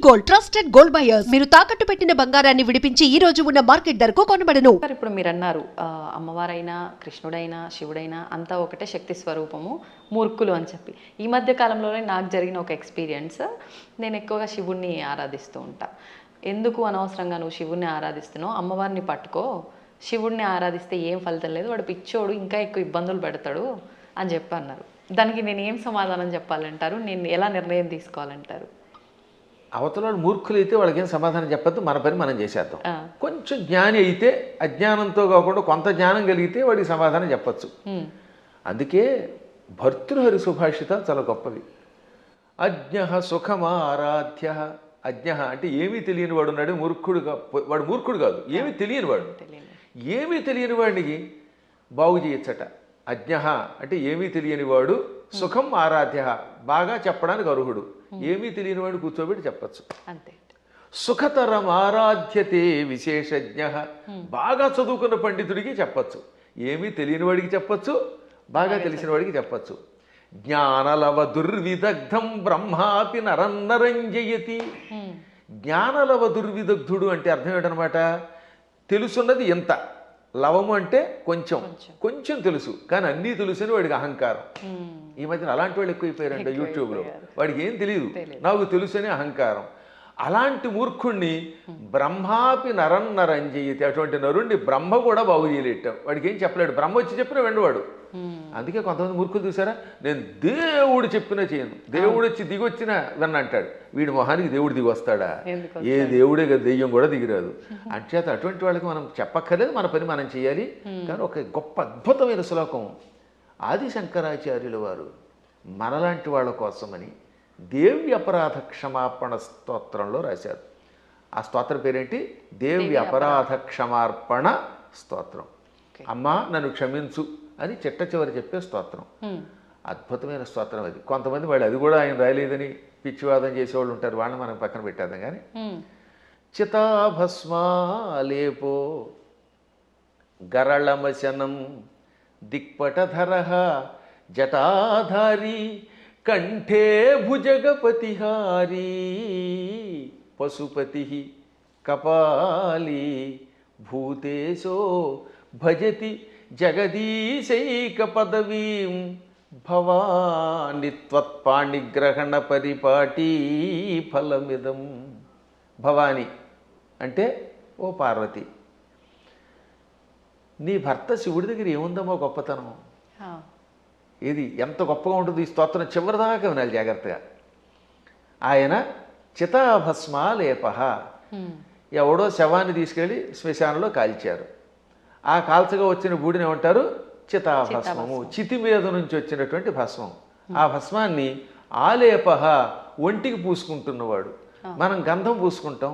Gold, trusted gold buyers. మీరు తాకట్టు పెట్టిన బంగారాన్ని విడిపించి ఈ రోజు ఉన్న మార్కెట్ ధరకు కొనబడను. ఇప్పుడు మీరు అన్నారు అమ్మవారైనా కృష్ణుడైనా శివుడైనా అంతా ఒకటే శక్తి స్వరూపము, మూర్ఖులు అని చెప్పి. ఈ మధ్య కాలంలోనే నాకు జరిగిన ఒక ఎక్స్పీరియన్స్, నేను ఎక్కువగా శివుణ్ణి ఆరాధిస్తూ ఉంటా. ఎందుకు అనవసరంగా నువ్వు శివుణ్ణి ఆరాధిస్తున్నావు, అమ్మవారిని పట్టుకో, శివుణ్ణి ఆరాధిస్తే ఏం ఫలితం లేదు, వాడు పిచ్చోడు ఇంకా ఎక్కువ ఇబ్బందులు పెడతాడు అని చెప్పి అన్నారు. దానికి నేను ఏం సమాధానం చెప్పాలంటారు? నేను ఎలా నిర్ణయం తీసుకోవాలంటారు? అవతల మూర్ఖులు అయితే వాళ్ళకి ఏం సమాధానం చెప్పద్దు, మన పని మనం చేసేద్దాం. కొంచెం జ్ఞాని అయితే అజ్ఞానంతో కాకుండా కొంత జ్ఞానం కలిగితే వాడికి సమాధానం చెప్పచ్చు. అందుకే భర్తృహరి సుభాషితాలు చాలా గొప్పవి. అజ్ఞ సుఖమారాధ్య. అజ్ఞ అంటే ఏమీ తెలియని వాడు ఉన్నాడు, వాడు మూర్ఖుడు కాదు, ఏమీ తెలియని వాడు. ఏమీ తెలియని వాడికి బాగు చేయొచ్చట. అజ్ఞ అంటే ఏమీ తెలియని వాడు, సుఖం ఆరాధ్య బాగా చెప్పడానికి అర్హుడు. ఏమీ తెలియని వాడు కూర్చోబెట్టి చెప్పచ్చు. అంతే. సుఖతరం ఆరాధ్యతే విశేషజ్ఞ. బాగా చదువుకున్న పండితుడికి చెప్పచ్చు, ఏమీ తెలియని వాడికి చెప్పచ్చు, బాగా తెలిసిన వాడికి చెప్పచ్చు. జ్ఞానలవ దుర్విదగ్ధం బ్రహ్మాపి నరన్నరంజయతి. జ్ఞానలవ దుర్విదగ్ధుడు అంటే అర్థం ఏంటనమాట? తెలుసున్నది ఎంత, లవము అంటే కొంచెం, కొంచెం తెలుసు కానీ అన్నీ తెలుసు అని వాడికి అహంకారం. ఈ మధ్యన అలాంటి వాళ్ళు ఎక్కువైపోయారంట యూట్యూబ్లో. వాడికి ఏం తెలియదు, నాకు తెలుసు అని అహంకారం. అలాంటి మూర్ఖుణ్ణి బ్రహ్మాపి నరన్నరంజయతి. అటువంటి నరుణ్ణి బ్రహ్మ కూడా బాగు చేయలేట. వాడికి ఏం చెప్పలేడు, బ్రహ్మ వచ్చి చెప్పినా వెండవాడు. అందుకే కొంతమంది మూర్ఖులు చూసారా, నేను దేవుడు చెప్పినా చేయను, దేవుడు వచ్చి దిగొచ్చినా విన్న అంటాడు. వీడి మొహానికి దేవుడు దిగి వస్తాడా? ఏ దేవుడే కదా, దెయ్యం కూడా దిగిరాదు. అంచేత అటువంటి వాళ్ళకి మనం చెప్పక్కర్లేదు, మన పని మనం చేయాలి. కానీ ఒక గొప్ప అద్భుతమైన శ్లోకం ఆది శంకరాచార్యుల వారు మనలాంటి వాళ్ళ కోసమని దేవి అపరాధ క్షమాపణ స్తోత్రంలో రాశారు. ఆ స్తోత్రం పేరేంటి? దేవి అపరాధ క్షమార్పణ స్తోత్రం. అమ్మా నన్ను క్షమించు అని చిట్ట చివరి చెప్పే స్తోత్రం. అద్భుతమైన స్తోత్రం అది. కొంతమంది వాళ్ళు అది కూడా ఆయన రాయలేదని పిచ్చివాదం చేసేవాళ్ళు ఉంటారు, వాళ్ళని మనం పక్కన పెట్టేద్దాం. కానీ చితాభస్మాలేపో గరళమశనం దిక్పటధర జటాధారి కంఠే భుజగపతిహారీ పశుపతి కపాలీ భూతేశో భజతి జగదీశైక పదవీం భవాని త్వత్పాణిగ్రహణ పరిపాటీ ఫలమిదం. భవాని అంటే ఓ పార్వతి, నీ భర్త శివుడి దగ్గర ఏముందమ్మో గొప్పతనం. ఇది ఎంత గొప్పగా ఉంటుంది. ఈ స్తోత్రం చివరిదాకా వినాలి జాగ్రత్తగా. ఆయన చితాభస్మాలేప. ఎవడో శవాన్ని తీసుకెళ్ళి శ్మశానంలో కాల్చారు. ఆ కాల్చగా వచ్చిన బూడిని ఏమంటారు? చితాభస్మము. చితి మీద నుంచి వచ్చినటువంటి భస్మం. ఆ భస్మాన్ని ఆలేప, ఒంటికి పూసుకుంటున్నవాడు. మనం గంధం పూసుకుంటాం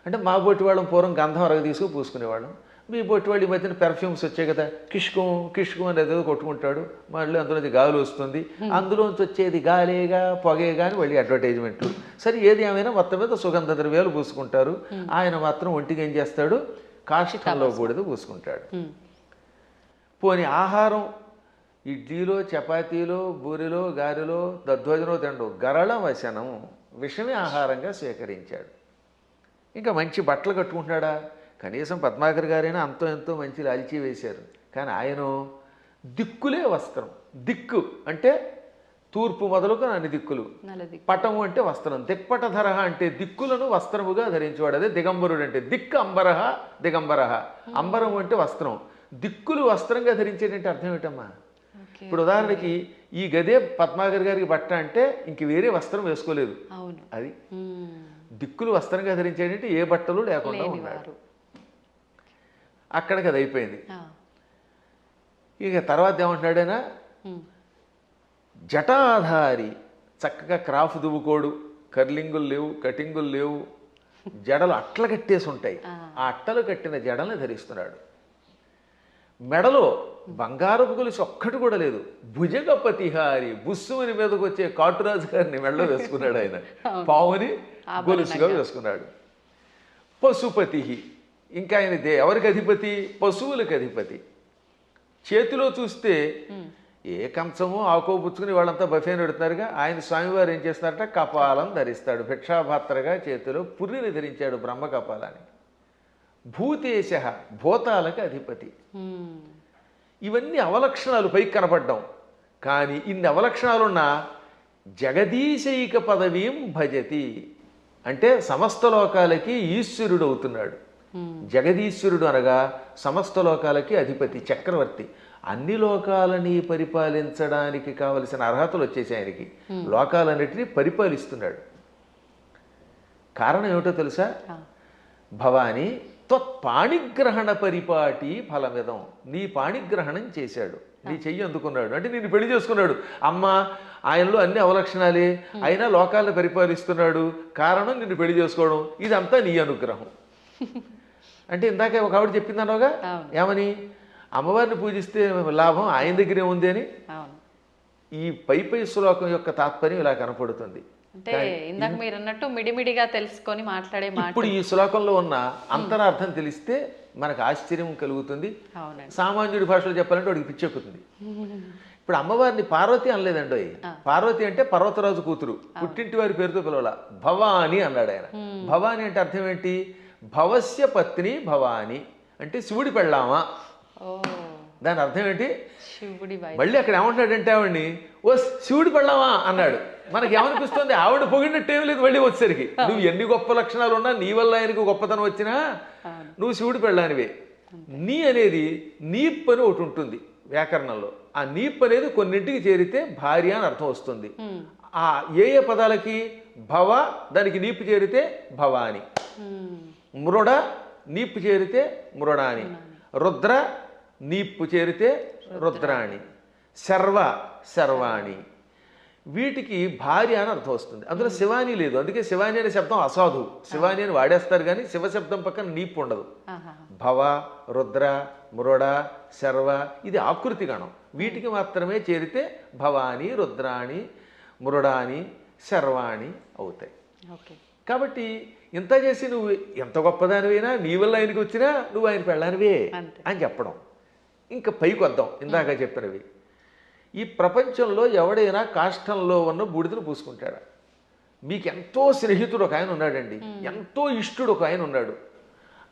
అంటే, మా బొట్టి వాళ్ళం పూర్వం గంధం అరగ తీసుకుని పూసుకునేవాళ్ళం. మీ బొట్టి వాళ్ళు ఈ మధ్యన పెర్ఫ్యూమ్స్ వచ్చాయి కదా, కిష్కం కిష్కం అనేది ఏదో కొట్టుకుంటాడు, మళ్ళీ అందులోంచి గాలి వస్తుంది, అందులోంచి వచ్చేది గాలేగా పొగేగా అని మళ్ళీ అడ్వర్టైజ్మెంట్లు. సరే ఏది ఏమైనా మొత్తం మీద సుగంధ ద్రవ్యాలు పూసుకుంటారు. ఆయన మాత్రం ఒంటికి ఏం చేస్తాడు? కాష్టంలో బూడిద పూసుకుంటాడు. పోని ఆహారం ఇడ్లీలో చపాతీలో బూరిలో గారెలో దధ్వజనో తిండు, గరళ వశనం విషమే ఆహారంగా స్వీకరించాడు. ఇంకా మంచి బట్టలు కట్టుకుంటున్నాడా? కనీసం పద్మాకర్ గారైనా అంతో ఎంతో మంచి లాల్చీ వేశారు. కానీ ఆయన దిక్కులే వస్త్రం. దిక్కు అంటే తూర్పు మొదలుకు అన్ని దిక్కులు. పటము అంటే వస్త్రం. దిక్పటధర అంటే దిక్కులను వస్త్రముగా ధరించేవాడు. అదే దిగంబరుడు అంటే. దిక్కు అంబరహ దిగంబరహ. అంబరం అంటే వస్త్రం, దిక్కులు వస్త్రంగా ధరించేటంటే అర్థం ఏమిటమ్మా? ఇప్పుడు ఉదాహరణకి ఈ గదే పద్మాకర్ గారికి బట్ట అంటే ఇంక వేరే వస్త్రం వేసుకోలేదు. అది దిక్కులు వస్త్రంగా ధరించేటంటే ఏ బట్టలు లేకుండా ఉన్నాడు. అక్కడికి అది అయిపోయింది. ఇక తర్వాత ఏమంటున్నాడైనా, జటాధారి. చక్కగా క్రాఫ్ దువ్వుకోడు, కర్లింగులు లేవు, కటింగులు లేవు, జడలు అట్ల కట్టేసి ఉంటాయి. ఆ అట్టలు కట్టిన జడల్ని ధరిస్తున్నాడు. మెడలో బంగారపు గొలుసు ఒక్కటి కూడా లేదు. భుజగపతిహారి, బుస్సుమని మీదకి వచ్చే కాటురాజు గారిని మెడలో వేసుకున్నాడు ఆయన. పావుని గొలుసుగా వేసుకున్నాడు. పశుపతి, ఇంకా ఆయన ఎవరికి అధిపతి? పశువులకు అధిపతి. చేతిలో చూస్తే ఏ కంచమో ఆకో పుచ్చుకుని వాళ్ళంతా బఫేని పెడుతున్నారుగా, ఆయన స్వామివారు ఏం చేస్తారట, కపాలం ధరిస్తాడు, భిక్షాపాత్రగా చేతిలో పుర్రిని ధరించాడు బ్రహ్మ కపాలాన్ని. భూతేశ, భూతాలకు అధిపతి. ఇవన్నీ అవలక్షణాలు పైకి కనపడ్డం. కానీ ఇన్ని అవలక్షణాలున్నా జగదీశైక పదవీం భజతి అంటే సమస్త లోకాలకి ఈశ్వరుడు అవుతున్నాడు. జగదీశ్వరుడు అనగా సమస్త లోకాలకి అధిపతి, చక్రవర్తి. అన్ని లోకాలని పరిపాలించడానికి కావలసిన అర్హతలు వచ్చేసి ఆయనకి. లోకాలన్నిటినీ పరిపాలిస్తున్నాడు. కారణం ఏమిటో తెలుసా? భవాని త్వత్పాణిగ్రహణ పరిపాటి ఫలమిదం. నీ పాణిగ్రహణం చేశాడు, నీ చెయ్యి అందుకున్నాడు అంటే నిన్ను పెళ్లి చేసుకున్నాడు. అమ్మ ఆయనలో అన్ని అవలక్షణాలే, అయినా లోకాలను పరిపాలిస్తున్నాడు. కారణం నిన్ను పెళ్లి చేసుకోవడం. ఇదంతా నీ అనుగ్రహం. అంటే ఇందాక ఒక ఆవిడ చెప్పిందనోగా, ఏమని? అమ్మవారిని పూజిస్తే లాభం ఆయన దగ్గరే ఉంది అని. ఈ పై శ్లోకం యొక్క తాత్పర్యం ఇలా కనపడుతుంది. అంటే ఇందాక మీరు అన్నట్టు మిడిమిడిగా తెలుసుకొని మాట్లాడే మాట. ఇప్పుడు ఈ శ్లోకంలో ఉన్న అంతరార్థం తెలిస్తే మనకు ఆశ్చర్యం కలుగుతుంది. సామాన్యుడి భాషలో చెప్పాలంటే వాడికి పిచ్చెక్కుతుంది. ఇప్పుడు అమ్మవారిని పార్వతి అనలేదండి. పార్వతి అంటే పర్వతరాజు కూతురు, పుట్టింటి వారి పేరుతో పిలవాల. భవాని అన్నాడు ఆయన. భవాని అంటే అర్థం ఏంటి? భవస్య పత్ని భవాని అంటే శివుడి పెళ్ళామా. దాని అర్థం ఏంటి? మళ్ళీ అక్కడ ఏమంటాడంటే ఆవిడ్ని ఓ శివుడి పెళ్ళామా అన్నాడు. మనకి ఏమనిపిస్తుంది? ఆవిడ పొగిడినట్టేం లేదు. మళ్ళీ వచ్చేసరికి నువ్వు ఎన్ని గొప్ప లక్షణాలు ఉన్నా, నీ వల్ల ఆయనకు గొప్పతనం వచ్చినా నువ్వు శివుడి పెళ్ళానివే. నీ అనేది నీప్ అని ఒకటి ఉంటుంది వ్యాకరణంలో. ఆ నీప్ అనేది కొన్నింటికి చేరితే భార్య అని అర్థం వస్తుంది. ఆ ఏ ఏ పదాలకి? భవ దానికి నీపు చేరితే భవాని, మృడ నీపు చేరితే మృడాని, రుద్ర నీపు చేరితే రుద్రాణి, శర్వ శర్వాణి. వీటికి భార్య అని అర్థం వస్తుంది. అందులో శివాని లేదు. అందుకే శివాని అనే శబ్దం అసాధు. శివాని అని వాడేస్తారు కానీ శివశబ్దం పక్కన నీపు ఉండదు. భవ, రుద్ర, మృడ, శర్వ ఇది ఆకృతి గణం. వీటికి మాత్రమే చేరితే భవాని, రుద్రాణి, మృడాని, శర్వాణి అవుతాయి. కాబట్టి ఇంత చేసి నువ్వు ఎంత గొప్పదానివైనా, నీ వల్ల ఆయనకి వచ్చినా నువ్వు ఆయన పెళ్ళానివే అని చెప్పడం. ఇంకా పైకి వద్దాం. ఇందాక చెప్పినవి, ఈ ప్రపంచంలో ఎవడైనా కాష్టంలో ఉన్న బూడిదను పూసుకుంటాడా? మీకు ఎంతో స్నేహితుడు ఒక ఆయన ఉన్నాడండి, ఎంతో ఇష్టుడు ఒక ఆయన ఉన్నాడు.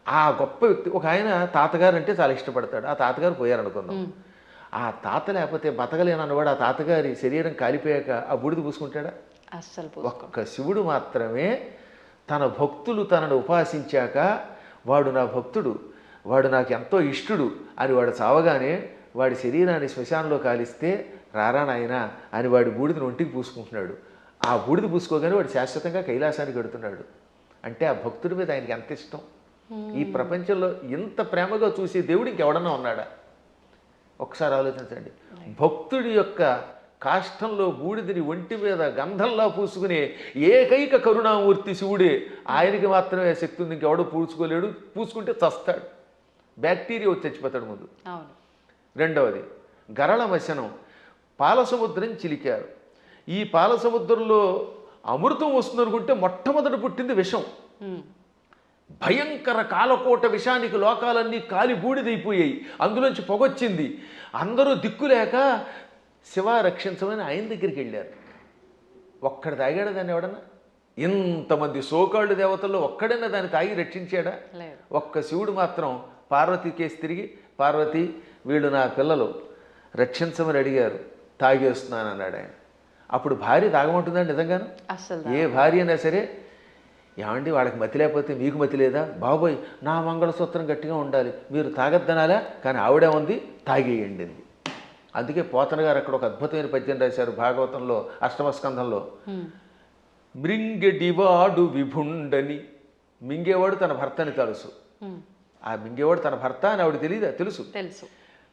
ఆ గొప్ప వ్యక్తి ఒక ఆయన తాతగారు అంటే చాలా ఇష్టపడతాడు. ఆ తాతగారు పోయారనుకుందాం. ఆ తాత లేకపోతే బతకలేనన్నవాడు ఆ తాతగారి శరీరం కాలిపోయాక ఆ బూడిద పూసుకుంటాడా? అస్సలు. ఒక్క శివుడు మాత్రమే తన భక్తులు తనను ఉపాసించాక వాడు నా భక్తుడు, వాడు నాకు ఎంతో ఇష్టుడు అని వాడు చావగానే వాడి శరీరాన్ని శ్మశానంలో కాలిస్తే రారా నాయనా అని వాడి బూడిదని ఒంటికి పూసుకుంటున్నాడు. ఆ బూడిద పూసుకోగానే వాడు శాశ్వతంగా కైలాసానికి వెడుతున్నాడు. అంటే ఆ భక్తుడి మీద ఆయనకి ఎంత ఇష్టం. ఈ ప్రపంచంలో ఇంత ప్రేమగా చూసే దేవుడు ఇంకెవడన్నా ఉన్నాడా? ఒకసారి ఆలోచించండి. భక్తుడి యొక్క కాష్టంలో బూడిదని ఒంటి మీద గంధంలా పూసుకునే ఏకైక కరుణామూర్తి శివుడే. ఆయనకి మాత్రమే శక్తి ఉంది, ఇంకెవడో పూసుకోలేడు. పూసుకుంటే చస్తాడు, బ్యాక్టీరియా వచ్చి చచ్చిపోతాడు ముందు. రెండవది గరళ మశనం. పాలసముద్రం చిలికారు. ఈ పాలసముద్రంలో అమృతం వస్తుంది అనుకుంటే మొట్టమొదటి పుట్టింది విషం. భయంకర కాలకోట విషానికి లోకాలన్నీ కాలి బూడిదైపోయాయి. అందులోంచి పొగొచ్చింది. అందరూ దిక్కులేక శివ రక్షించమని ఆయన దగ్గరికి వెళ్ళారు. ఒక్కడు తాగాడు దాన్ని ఎవడన్నా? ఇంతమంది సోకాళ్ళు దేవతల్లో ఒక్కడైనా దాన్ని తాగి రక్షించాడా? ఒక్క శివుడు మాత్రం పార్వతి కేసు తిరిగి, పార్వతి వీళ్ళు నా పిల్లలు రక్షించమని అడిగారు, తాగేస్తున్నాను అన్నాడు ఆయన. అప్పుడు భార్య తాగమంటుందండి నిజంగాను? ఏ భార్య అయినా సరే, ఏమండి వాళ్ళకి మతి లేకపోతే మీకు మతి లేదా? బాబోయ్ నా మంగళసూత్రం గట్టిగా ఉండాలి, మీరు తాగద్దనాలా? కానీ ఆవిడే ఉంది, తాగేయండి. అందుకే పోతన గారు అక్కడ ఒక అద్భుతమైన పద్యం రాశారు భాగవతంలో అష్టమస్కంధంలో. మృంగెడివాడు విభుండని. మింగేవాడు తన భర్తని తెలుసు. ఆ మింగేవాడు తన భర్త అని ఆవిడ తెలియదా? తెలుసు.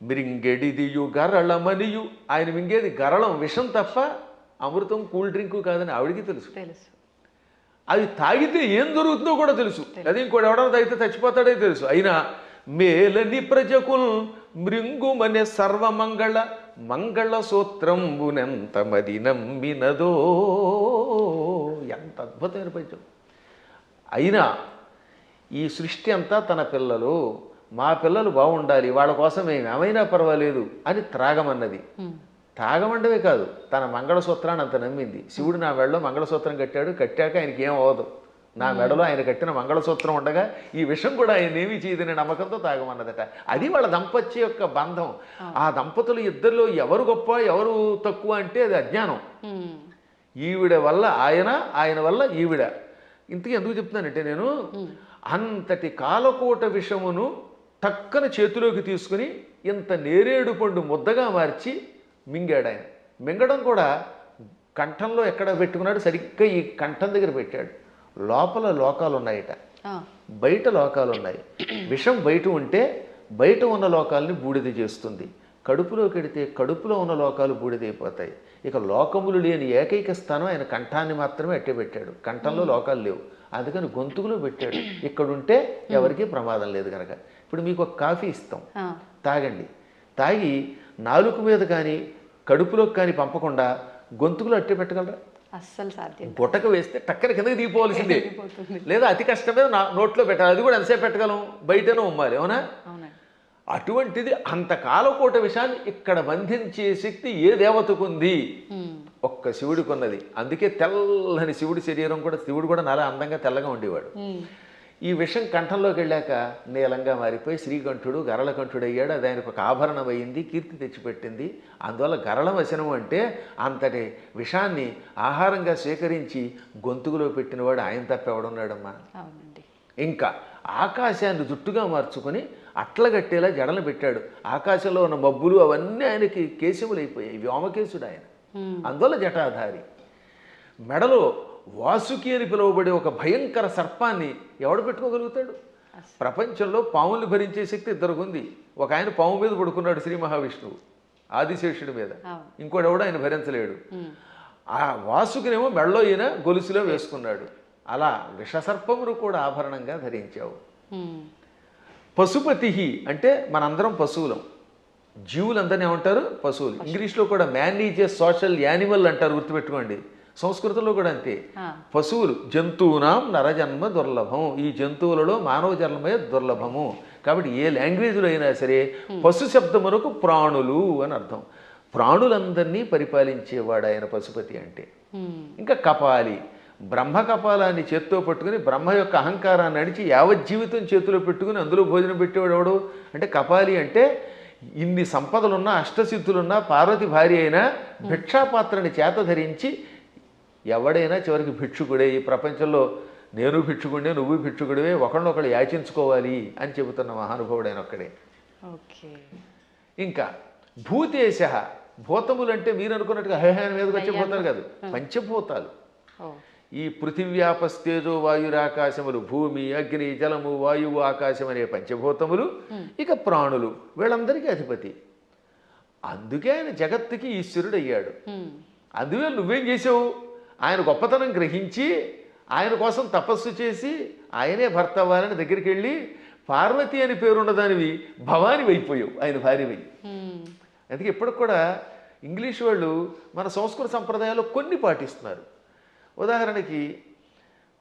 మృంగెడిదియు గరళమనియు. ఆయన మింగేది గరళం, విషం తప్ప అమృతం కూల్ డ్రింకు కాదని ఆవిడికి తెలుసు. అది తాగితే ఏం జరుగుతుందో కూడా తెలుసు. అది ఇంకోటి ఎవడన్నా తాగితే చచ్చిపోతాడే తెలుసు. అయినా మేలని ప్రజకుల్ మృంగుమనే సర్వమంగళ మంగళ సూత్రంబునెంత మది నమ్మినదో. ఎంత అద్భుతమైన పద్యం. అయినా ఈ సృష్టి అంతా తన పిల్లలు, మా పిల్లలు బాగుండాలి, వాళ్ళ కోసం మేము ఏమైనా పర్వాలేదు అని త్రాగమన్నది. తాగమండవే కాదు, తన మంగళసూత్రాన్ని అంత నమ్మింది. శివుడు నా మెడలో మంగళసూత్రం కట్టాడు, కట్టాక ఆయనకి ఏం అవ్వదు, నా మెడలో ఆయన కట్టిన మంగళసూత్రం ఉండగా ఈ విషయం కూడా ఆయన ఏమీ చేయదనే నమ్మకంతో తాగమన్నదట. అది వాళ్ళ దంపత్య యొక్క బంధం. ఆ దంపతులు ఇద్దరిలో ఎవరు గొప్ప ఎవరు తక్కువ అంటే అది అజ్ఞానం. ఈవిడ వల్ల ఆయన, ఆయన వల్ల ఈవిడ. ఇంతకీ ఎందుకు చెప్తున్నానంటే, నేను అంతటి కాలకోట విషమును టక్కన చేతిలోకి తీసుకుని ఇంత నేరేడు పండు ముద్దగా మార్చి మింగాడు ఆయన. మింగడం కూడా కంఠంలో ఎక్కడ పెట్టుకున్నాడు, సరిగ్గా ఈ కంఠం దగ్గర పెట్టాడు. లోపల లోకాలు ఉన్నాయట, బయట లోకాలు ఉన్నాయి. విషం బయట ఉంటే బయట ఉన్న లోకాలని బూడిద చేస్తుంది, కడుపులోకి వెడితే కడుపులో ఉన్న లోకాలు బూడిదైపోతాయి. ఇక లోకములు లేని ఏకైక స్థానం ఆయన కంఠాన్ని మాత్రమే అట్టే పెట్టాడు. కంఠంలో లోకాలు లేవు, అందుకని గొంతుకులో పెట్టాడు. ఇక్కడుంటే ఎవరికీ ప్రమాదం లేదు కనుక. ఇప్పుడు మీకు ఒక కాఫీ ఇస్తాం, తాగండి. తాగి నాలుక మీద కానీ కడుపులోకి కానీ పంపకుండా గొంతుకులో అట్టే పెట్టగలరా? అస్సలు సాధ్యం. గుట్టక వేస్తే టక్కన కిందకి దిగిపోవాల్సిందే, లేదా అతి కష్టమే నోట్లో పెట్టాలి. అది కూడా ఎంతసేపు పెట్టగలం, బయటనే ఉమ్మాలి, అవునా? అటువంటిది అంత కాలకోట విషయాన్ని ఇక్కడ బంధించే శక్తి ఏ దేవతకు ఉంది? ఒక్క శివుడికి ఉన్నది. అందుకే తెల్లని శివుడి శరీరం కూడా, శివుడు కూడా నాలా అందంగా తెల్లగా ఉండేవాడు. ఈ విషం కంఠంలోకి వెళ్ళాక నీలంగా మారిపోయి శ్రీకంఠుడు గరళకంఠుడు అయ్యాడు. అది ఆయనకు ఒక ఆభరణం అయింది, కీర్తి తెచ్చిపెట్టింది. అందువల్ల గరళ వచనం అంటే అంతటి విషాన్ని ఆహారంగా స్వీకరించి గొంతుకులో పెట్టినవాడు ఆయన తప్ప ఎవడున్నాడమ్మా? ఇంకా ఆకాశాన్ని జుట్టుగా మార్చుకొని అట్లగట్టేలా జడలు పెట్టాడు. ఆకాశంలో ఉన్న మబ్బులు అవన్నీ ఆయనకి కేశములైపోయాయి, వ్యోమకేశుడు ఆయన. అందువల్ల జటాధారి. మెడలో వాసుకి అని పిలువబడే ఒక భయంకర సర్పాన్ని ఎవడు పెట్టుకోగలుగుతాడు? ప్రపంచంలో పాముల్ని భరించే శక్తి ఇద్దరికి ఉంది. ఒక ఆయన పాము మీద పడుకున్నాడు, శ్రీ మహావిష్ణువు ఆదిశేషుడి మీద. ఇంకోటి ఎవడు ఆయన భరించలేడు. ఆ వాసుకినేమో మెడలో ఈయన గొలుసులో వేసుకున్నాడు. అలా విషసర్పమును కూడా ఆభరణంగా ధరించావు. పశుపతి అంటే మనందరం పశువులం, జీవులందరినీ ఏమంటారు? పశువులు. ఇంగ్లీష్లో కూడా man is a social animal అంటారు, గుర్తుపెట్టుకోండి. సంస్కృతంలో కూడా అంతే. పశువులు జంతువునాం నరజన్మ దుర్లభం, ఈ జంతువులలో మానవ జన్మే దుర్లభము. కాబట్టి ఏ లాంగ్వేజ్లో అయినా సరే పశు శబ్దమునకు ప్రాణులు అని అర్థం. ప్రాణులందరినీ పరిపాలించేవాడు ఆయన పశుపతి అంటే. ఇంకా కపాలి, బ్రహ్మ కపాలాన్ని చేత్తో పట్టుకుని బ్రహ్మ యొక్క అహంకారాన్ని అడిచి యావజ్జీవితం చేతిలో పెట్టుకుని అందులో భోజనం పెట్టేవాడు ఎవడు అంటే కపాలి. అంటే ఇన్ని సంపదలున్నా అష్టసిద్ధులున్నా పార్వతి భార్య అయినా భిక్షాపాత్రని చేత ధరించి ఎవడైనా చివరికి భిక్షుకుడే. ఈ ప్రపంచంలో నేను భిక్షుకుడే, నువ్వు భిక్షుకుడివే, ఒకళ్ళొకళ్ళు యాచించుకోవాలి అని చెబుతున్న మహానుభావుడైన ఒక్కడే. ఇంకా భూతేశ, భూతములంటే మీరు అనుకున్నట్టుగా హైహాన్ మీదకి వచ్చే భూతాలు కాదు, పంచభూతాలు. ఈ పృథివ్యాపస్తేజో వాయురాకాశములు, భూమి అగ్ని జలము వాయువు ఆకాశం అనే పంచభూతములు, ఇక ప్రాణులు, వీళ్ళందరికీ అధిపతి. అందుకే ఆయన జగత్తుకి ఈశ్వరుడు అయ్యాడు. అందువల్ల నువ్వేం చేసావు? ఆయన గొప్పతనం గ్రహించి ఆయన కోసం తపస్సు చేసి ఆయనే భర్త అవ్వాలని దగ్గరికి వెళ్ళి పార్వతి అని పేరున్నదానివి భవాని అయిపోయావు, ఆయన భార్యవి. అందుకే ఇప్పటికి కూడా ఇంగ్లీష్ వాళ్ళు మన సంస్కృత సంప్రదాయాల్లో కొన్ని పాటిస్తున్నారు. ఉదాహరణకి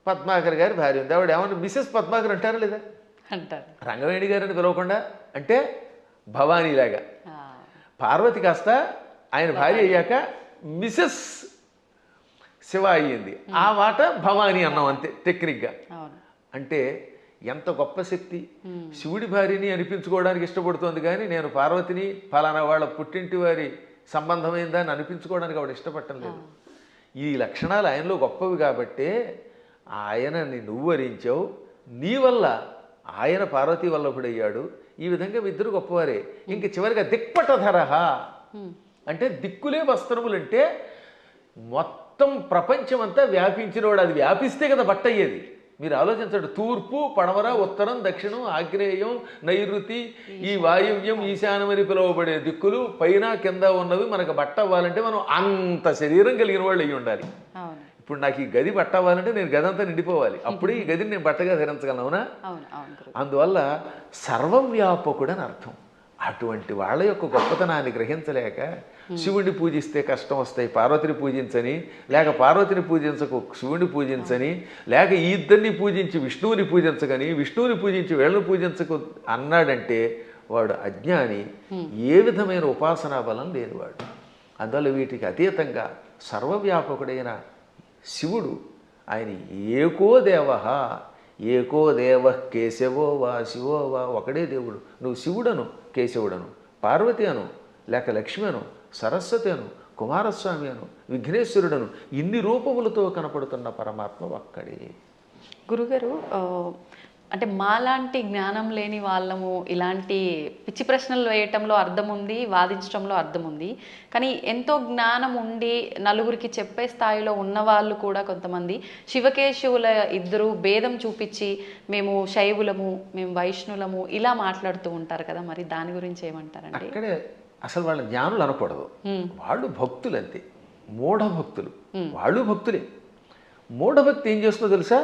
పద్మాకర్ గారి భార్య ఉంది, ఆవిడ ఏమన్నా మిసెస్ పద్మాకర్ అంటారా లేదా? అంటారు. రంగవేణి గారిని పిలవకుండా అంటే భవానీలాగా. పార్వతి కాస్త ఆయన భార్య అయ్యాక మిసెస్ శివ అయ్యింది, ఆ మాట భవానీ అన్నాం అంతే టెక్నిక్గా. అంటే ఎంత గొప్ప శక్తి! శివుడి భార్యని అనిపించుకోవడానికి ఇష్టపడుతోంది కానీ నేను పార్వతిని ఫలానా వాళ్ళ పుట్టింటి వారి సంబంధమైందా అని అనిపించుకోవడానికి ఆవిడ ఇష్టపడటం లేదు. ఈ లక్షణాలు ఆయనలో గొప్పవి కాబట్టే ఆయనని నువ్వు వరించావు, నీ వల్ల ఆయన పార్వతీ వల్లభుడయ్యాడు. ఈ విధంగా ఇద్దరు గొప్పవారే. ఇంక చివరిగా దిక్పటధరహ అంటే దిక్కులే వస్త్రములంటే మొత్తం ప్రపంచం అంతా వ్యాపించినవాడు. అది వ్యాపిస్తే కదా బట్ట అయ్యేది. మీరు ఆలోచించండి, తూర్పు పడమర ఉత్తరం దక్షిణం ఆగ్నేయం నైరుతి ఈ వాయువ్యం ఈశాన్యం అని పిలువబడే దిక్కులు పైన కింద ఉన్నవి మనకు బట్ట అవ్వాలంటే మనం అంత శరీరం కలిగిన వాళ్ళు అయ్యి ఉండాలి. ఇప్పుడు నాకు ఈ గది బట్ట అవ్వాలంటే నేను గది అంతా నిండిపోవాలి, అప్పుడే ఈ గదిని నేను బట్టగా ధరించగలను, అవునా? అందువల్ల సర్వవ్యాపకుడు అని అర్థం. అటువంటి వాళ్ళ యొక్క గొప్పతనాన్ని గ్రహించలేక శివుడిని పూజిస్తే కష్టం వస్తాయి, పార్వతిని పూజించని, లేక పార్వతిని పూజించకు శివుడిని పూజించని, లేక ఈ ఇద్దరిని పూజించి విష్ణువుని పూజించగని విష్ణువుని పూజించి వీళ్ళని పూజించకు అన్నాడంటే వాడు అజ్ఞాని, ఏ విధమైన ఉపాసనా బలం లేనివాడు. అందువల్ల వీటికి అతీతంగా సర్వవ్యాపకుడైన శివుడు ఆయన ఏకో దేవ, ఏకో దేవ కేశవో వా శివో వా, ఒకడే దేవుడు. నువ్వు శివుడను, కేశవుడను, పార్వతి అను, లేక లక్ష్మి అను, సరస్వతి అను, కుమారస్వామి అను, విఘ్నేశ్వరుడను, ఇన్ని రూపములతో కనపడుతున్న పరమాత్మ ఒక్కడే. గురుగారు, అంటే మాలాంటి జ్ఞానం లేని వాళ్ళము ఇలాంటి పిచ్చి ప్రశ్నలు వేయటంలో అర్థం ఉంది, వాదించడంలో అర్థం ఉంది. కానీ ఎంతో జ్ఞానం ఉండి నలుగురికి చెప్పే స్థాయిలో ఉన్నవాళ్ళు కూడా కొంతమంది శివకేశవుల ఇద్దరు భేదం చూపించి మేము శైవులము, మేము వైష్ణులము ఇలా మాట్లాడుతూ ఉంటారు కదా, మరి దాని గురించి ఏమంటారండి? అక్కడే అసలు వాళ్ళ జ్ఞానులు అనకూడదు, వాళ్ళు భక్తులు అంతే, మూఢభక్తులు. వాళ్ళు భక్తులే. మూఢభక్తి ఏం చేస్తుందో తెలుసా?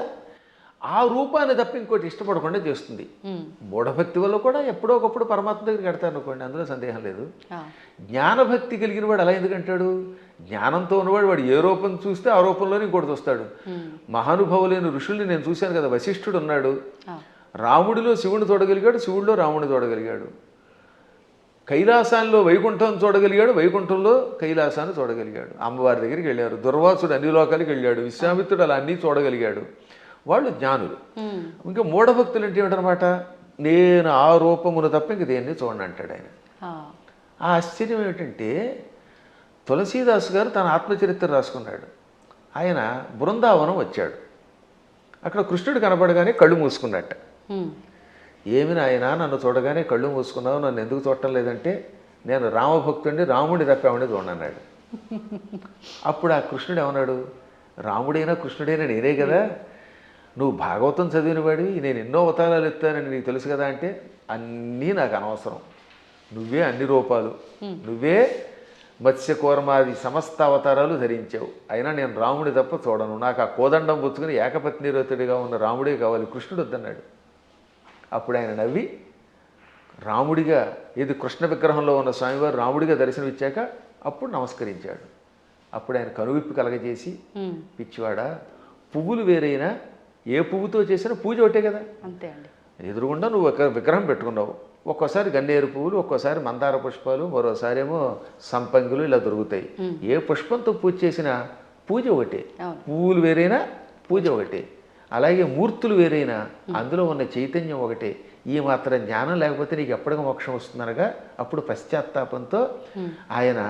ఆ రూపాన్ని తప్ప ఇంకోటి ఇష్టపడకుండా చేస్తుంది. మూఢభక్తి వల్ల కూడా ఎప్పుడో ఒకప్పుడు పరమాత్మ దగ్గరికి కడతారు అనుకోండి, అందులో సందేహం లేదు. జ్ఞానభక్తి కలిగిన వాడు అలా ఎందుకంటాడు? జ్ఞానంతో ఉన్నవాడు వాడు ఏ రూపం చూస్తే ఆ రూపంలోనే ఇంకోటి చూస్తాడు. మహానుభావులైన ఋషుల్ని నేను చూశాను కదా, వశిష్ఠుడు ఉన్నాడు, రాముడిలో శివుని చూడగలిగాడు, శివుడిలో రాముడిని చూడగలిగాడు. కైలాసాల్లో వైకుంఠం చూడగలిగాడు, వైకుంఠంలో కైలాసాన్ని చూడగలిగాడు. అమ్మవారి దగ్గరికి వెళ్ళారు. దుర్వాసుడు అన్ని లోకాలకి వెళ్ళాడు. విశ్వామిత్రుడు అలా అన్నీ చూడగలిగాడు. వాళ్ళు జ్ఞానులు. ఇంకా మూఢభక్తులు అంటే ఏమిటనమాట? నేను ఆ రూపమును తప్ప ఇంక దేన్ని చూడండి అంటాడు ఆయన. ఆ ఆశ్చర్యం ఏమిటంటే, తులసీదాస్ గారు తన ఆత్మచరిత్ర రాసుకున్నాడు. ఆయన బృందావనం వచ్చాడు. అక్కడ కృష్ణుడు కనపడగానే కళ్ళు మూసుకున్నట్ట. ఏమి నాయన నన్ను చూడగానే కళ్ళు మూసుకున్నావు, నన్ను ఎందుకు చూడటం లేదంటే, నేను రామభక్తుడిని, రాముడి తప్పేవాడిని చూడన్నాడు. అప్పుడు ఆ కృష్ణుడు ఏమన్నాడు? రాముడైనా కృష్ణుడైనా నేనే కదా, నువ్వు భాగవతం చదివిన వాడివి, నేను ఎన్నో అవతారాలు ఎత్తానని నీకు తెలుసు కదా అంటే, అన్నీ నాకు అనవసరం, నువ్వే అన్ని రూపాలు, నువ్వే మత్స్య కూర్మాది సమస్త అవతారాలు ధరించావు, అయినా నేను రాముడి తప్ప చూడను, నాకు ఆ కోదండం పుచ్చుకుని ఏకపత్నిరోతుడిగా ఉన్న రాముడే కావాలి, కృష్ణుడు వద్దన్నాడు. అప్పుడు ఆయన నవ్వి రాముడిగా, ఇది కృష్ణ విగ్రహంలో ఉన్న స్వామివారు రాముడిగా దర్శనమిచ్చాక అప్పుడు నమస్కరించాడు. అప్పుడు ఆయన కనువిప్పు కలగజేసి, పిచ్చివాడా, పువ్వులు వేరైనా ఏ పువ్వుతో చేసినా పూజ ఒకటే కదా, అంతే అండి. ఎదురుగుండా నువ్వు ఒక విగ్రహం పెట్టుకున్నావు, ఒక్కోసారి గన్నేరు పువ్వులు, ఒక్కోసారి మందార పుష్పాలు, మరోసారి ఏమో సంపంగులు ఇలా దొరుకుతాయి. ఏ పుష్పంతో పూజ చేసినా పూజ ఒకటే, పువ్వులు వేరైనా పూజ ఒకటే. అలాగే మూర్తులు వేరైనా అందులో ఉన్న చైతన్యం ఒకటే. ఈ మాత్రం జ్ఞానం లేకపోతే నీకు ఎప్పటికీ మోక్షం వస్తుందనగా అప్పుడు పశ్చాత్తాపంతో ఆయన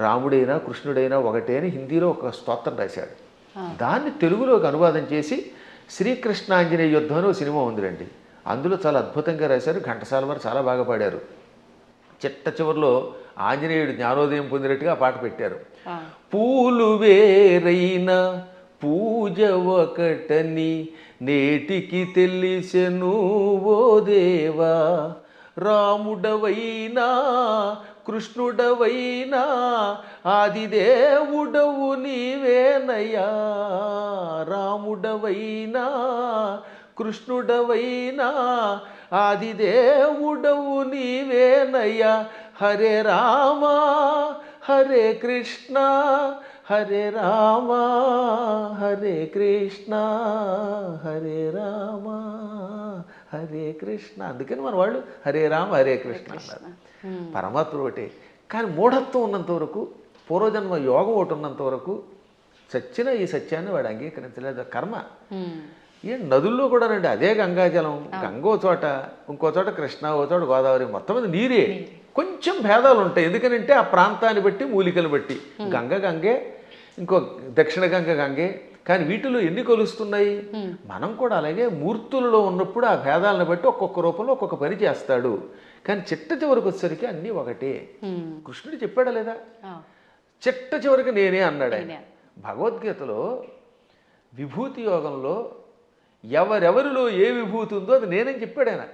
రాముడైనా కృష్ణుడైనా ఒకటే అని హిందీలో ఒక స్తోత్రం రాశాడు. దాన్ని తెలుగులోకి అనువాదం చేసి శ్రీకృష్ణాంజనేయ యుద్ధం అని ఒక సినిమా ఉందిరండి, అందులో చాలా అద్భుతంగా రాశారు. ఘంటసాల వారు చాలా బాగా పాడారు. చిట్ట చివరిలో ఆంజనేయుడు జ్ఞానోదయం పొందినట్టుగా ఆ పాట పెట్టారు. పూలు వేరైనా పూజ ఒకటని నేటికి తెలిసెను ఓ దేవా, రాముడవైనా కృష్ణుడవైనా ఆదిదేవుడవు నీవేనయ్యా, రాముడవైనా కృష్ణుడవైనా ఆదిదేవుడవు నీవేనయ్యా, హరే రామ హరే కృష్ణ హరే రామ హరే కృష్ణ హరే రామ హరే కృష్ణ. అందుకని మన వాళ్ళు హరే రామ హరే కృష్ణ అన్నారు. పరమాత్మ ఒకటే. కానీ మూఢత్వం ఉన్నంత వరకు, పూర్వజన్మ యోగం ఒకటి ఉన్నంత వరకు చచ్చిన ఈ సత్యాన్ని వాడు అంగీకరించలేదు. కర్మ. ఏ నదుల్లో కూడా రండి, అదే గంగాజలం, గంగో చోట ఇంకో చోట కృష్ణ, ఓ చోట గోదావరి, మొత్తం మీద నీరే. కొంచెం భేదాలు ఉంటాయి, ఎందుకనంటే ఆ ప్రాంతాన్ని బట్టి, మూలికలు బట్టి. గంగ గంగే, ఇంకో దక్షిణ గంగ గంగే. కానీ వీటిలో ఎన్ని కొలుస్తున్నాయి? మనం కూడా అలాగే మూర్తులలో ఉన్నప్పుడు ఆ భేదాలను బట్టి ఒక్కొక్క రూపంలో ఒక్కొక్క పని చేస్తాడు. కానీ చిట్ట చివరికి వచ్చేసరికి అన్నీ ఒకటే. కృష్ణుడు చెప్పాడా లేదా? చిట్ట చివరికి నేనే అన్నాడు ఆయన. భగవద్గీతలో విభూతి యోగంలో ఎవరెవరిలో ఏ విభూతి ఉందో అది నేనని చెప్పాడు ఆయన.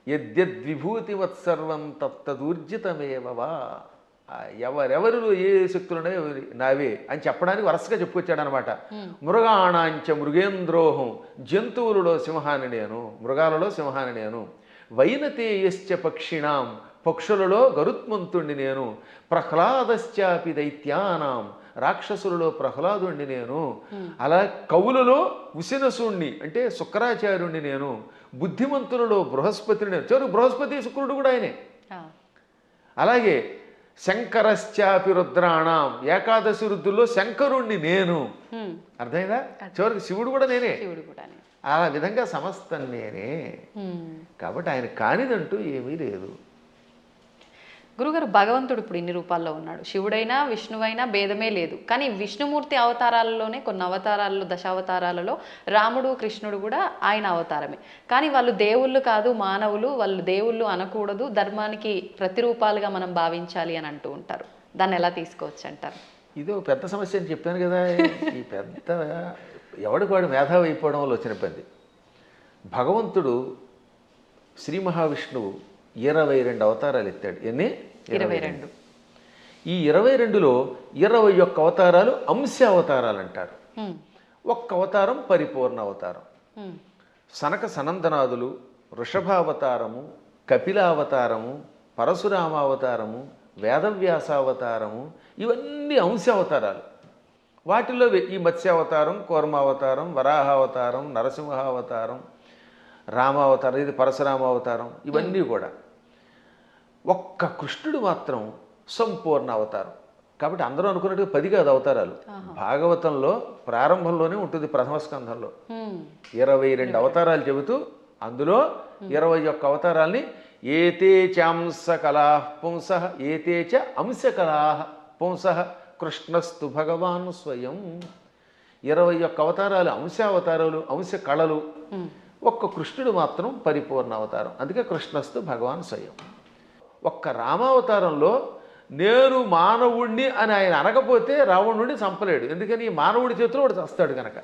యద్యద్విభూతివత్సర్వం తత్తదూర్జితమేవవా, ఎవరెవరిలో ఏ శక్తులున్నాయో నావే అని చెప్పడానికి వరుసగా చెప్పుకొచ్చాడు అనమాట. మృగాణాంచ మృగేంద్రోహం, జంతువులలో సింహాన్ని నేను, మృగాలలో సింహాన్ని నేను, వైనతేయశ్చ పక్షిణాం, పక్షులలో గరుత్మంతుణ్ణి నేను, ప్రహ్లాదశ్చాపి దైత్యానాం, రాక్షసులలో ప్రహ్లాదుణ్ణి నేను, అలా కవులలో ఉసినసుణ్ణి అంటే శుక్రాచార్యుణ్ణి నేను, బుద్ధిమంతులలో బృహస్పతిని నేను. చివరికి బృహస్పతి శుక్రుడు కూడా ఆయనే. అలాగే శంకరశ్చాపి రుద్రాణం, ఏకాదశి రుద్రుల్లో శంకరుణ్ణి నేను. అర్థమైందా? చివరికి శివుడు కూడా నేనే. శివుడు కూడానే. ఆ విధంగా సమస్తం నేనే. కాబట్టి ఆయన కానిదంటూ ఏమీ లేదు. గురుగారు, భగవంతుడు ఇప్పుడు ఇన్ని రూపాల్లో ఉన్నాడు. శివుడైనా విష్ణువైనా భేదమే లేదు. కానీ విష్ణుమూర్తి అవతారాలలోనే, కొన్ని అవతారాలలో, దశావతారాలలో రాముడు కృష్ణుడు కూడా ఆయన అవతారమే. కానీ వాళ్ళు దేవుళ్ళు కాదు, మానవులు. వాళ్ళు దేవుళ్ళు అనకూడదు, ధర్మానికి ప్రతిరూపాలుగా మనం భావించాలి అని అంటూ ఉంటారు. దాన్ని ఎలా తీసుకోవచ్చు అంటారు? ఇది ఒక పెద్ద సమస్య అని చెప్పాను కదా. ఈ పెద్ద ఎవడికి వాడు మేధావి అయిపోవడం వల్ల వచ్చిన ఇబ్బంది. భగవంతుడు శ్రీ మహావిష్ణువు 22 అవతారాలు ఎత్తాడు. ఎన్ని? 22. ఈ 22లో 21 అవతారాలు అంశ అవతారాలు అంటారు. ఒక్క అవతారం పరిపూర్ణ అవతారం. సనక సనందనాదులు, వృషభావతారము, కపిలావతారము, పరశురామావతారము, వేదవ్యాసావతారము, ఇవన్నీ అంశ అవతారాలు. వాటిలో ఈ మత్స్యావతారం, కూర్మావతారం, వరాహావతారం, నరసింహావతారం, రామావతారం, ఇది పరశురామావతారం, ఇవన్నీ కూడా. ఒక్క కృష్ణుడు మాత్రం సంపూర్ణ అవతారం. కాబట్టి అందరూ అనుకున్నట్టుగా 10 కాదు అవతారాలు. భాగవతంలో ప్రారంభంలోనే ఉంటుంది, ప్రథమ స్కంధంలో 22 అవతారాలు చెబుతూ అందులో 21 అవతారాల్ని ఏతే చాంస కళా పుంస ఏతే చ అంశ కళా పుంస కృష్ణస్తు భగవాన్ స్వయం. 21 అవతారాలు అంశావతారాలు, అంశ కళలు. ఒక్క కృష్ణుడు మాత్రం పరిపూర్ణ అవతారం. అందుకే కృష్ణస్తు భగవాన్ స్వయం. ఒక్క రామావతారంలో నేను మానవుణ్ణి అని ఆయన అనకపోతే రావణుడిని చంపలేడు. ఎందుకని మానవుడి చేతిలో వాడు చస్తాడు కనుక.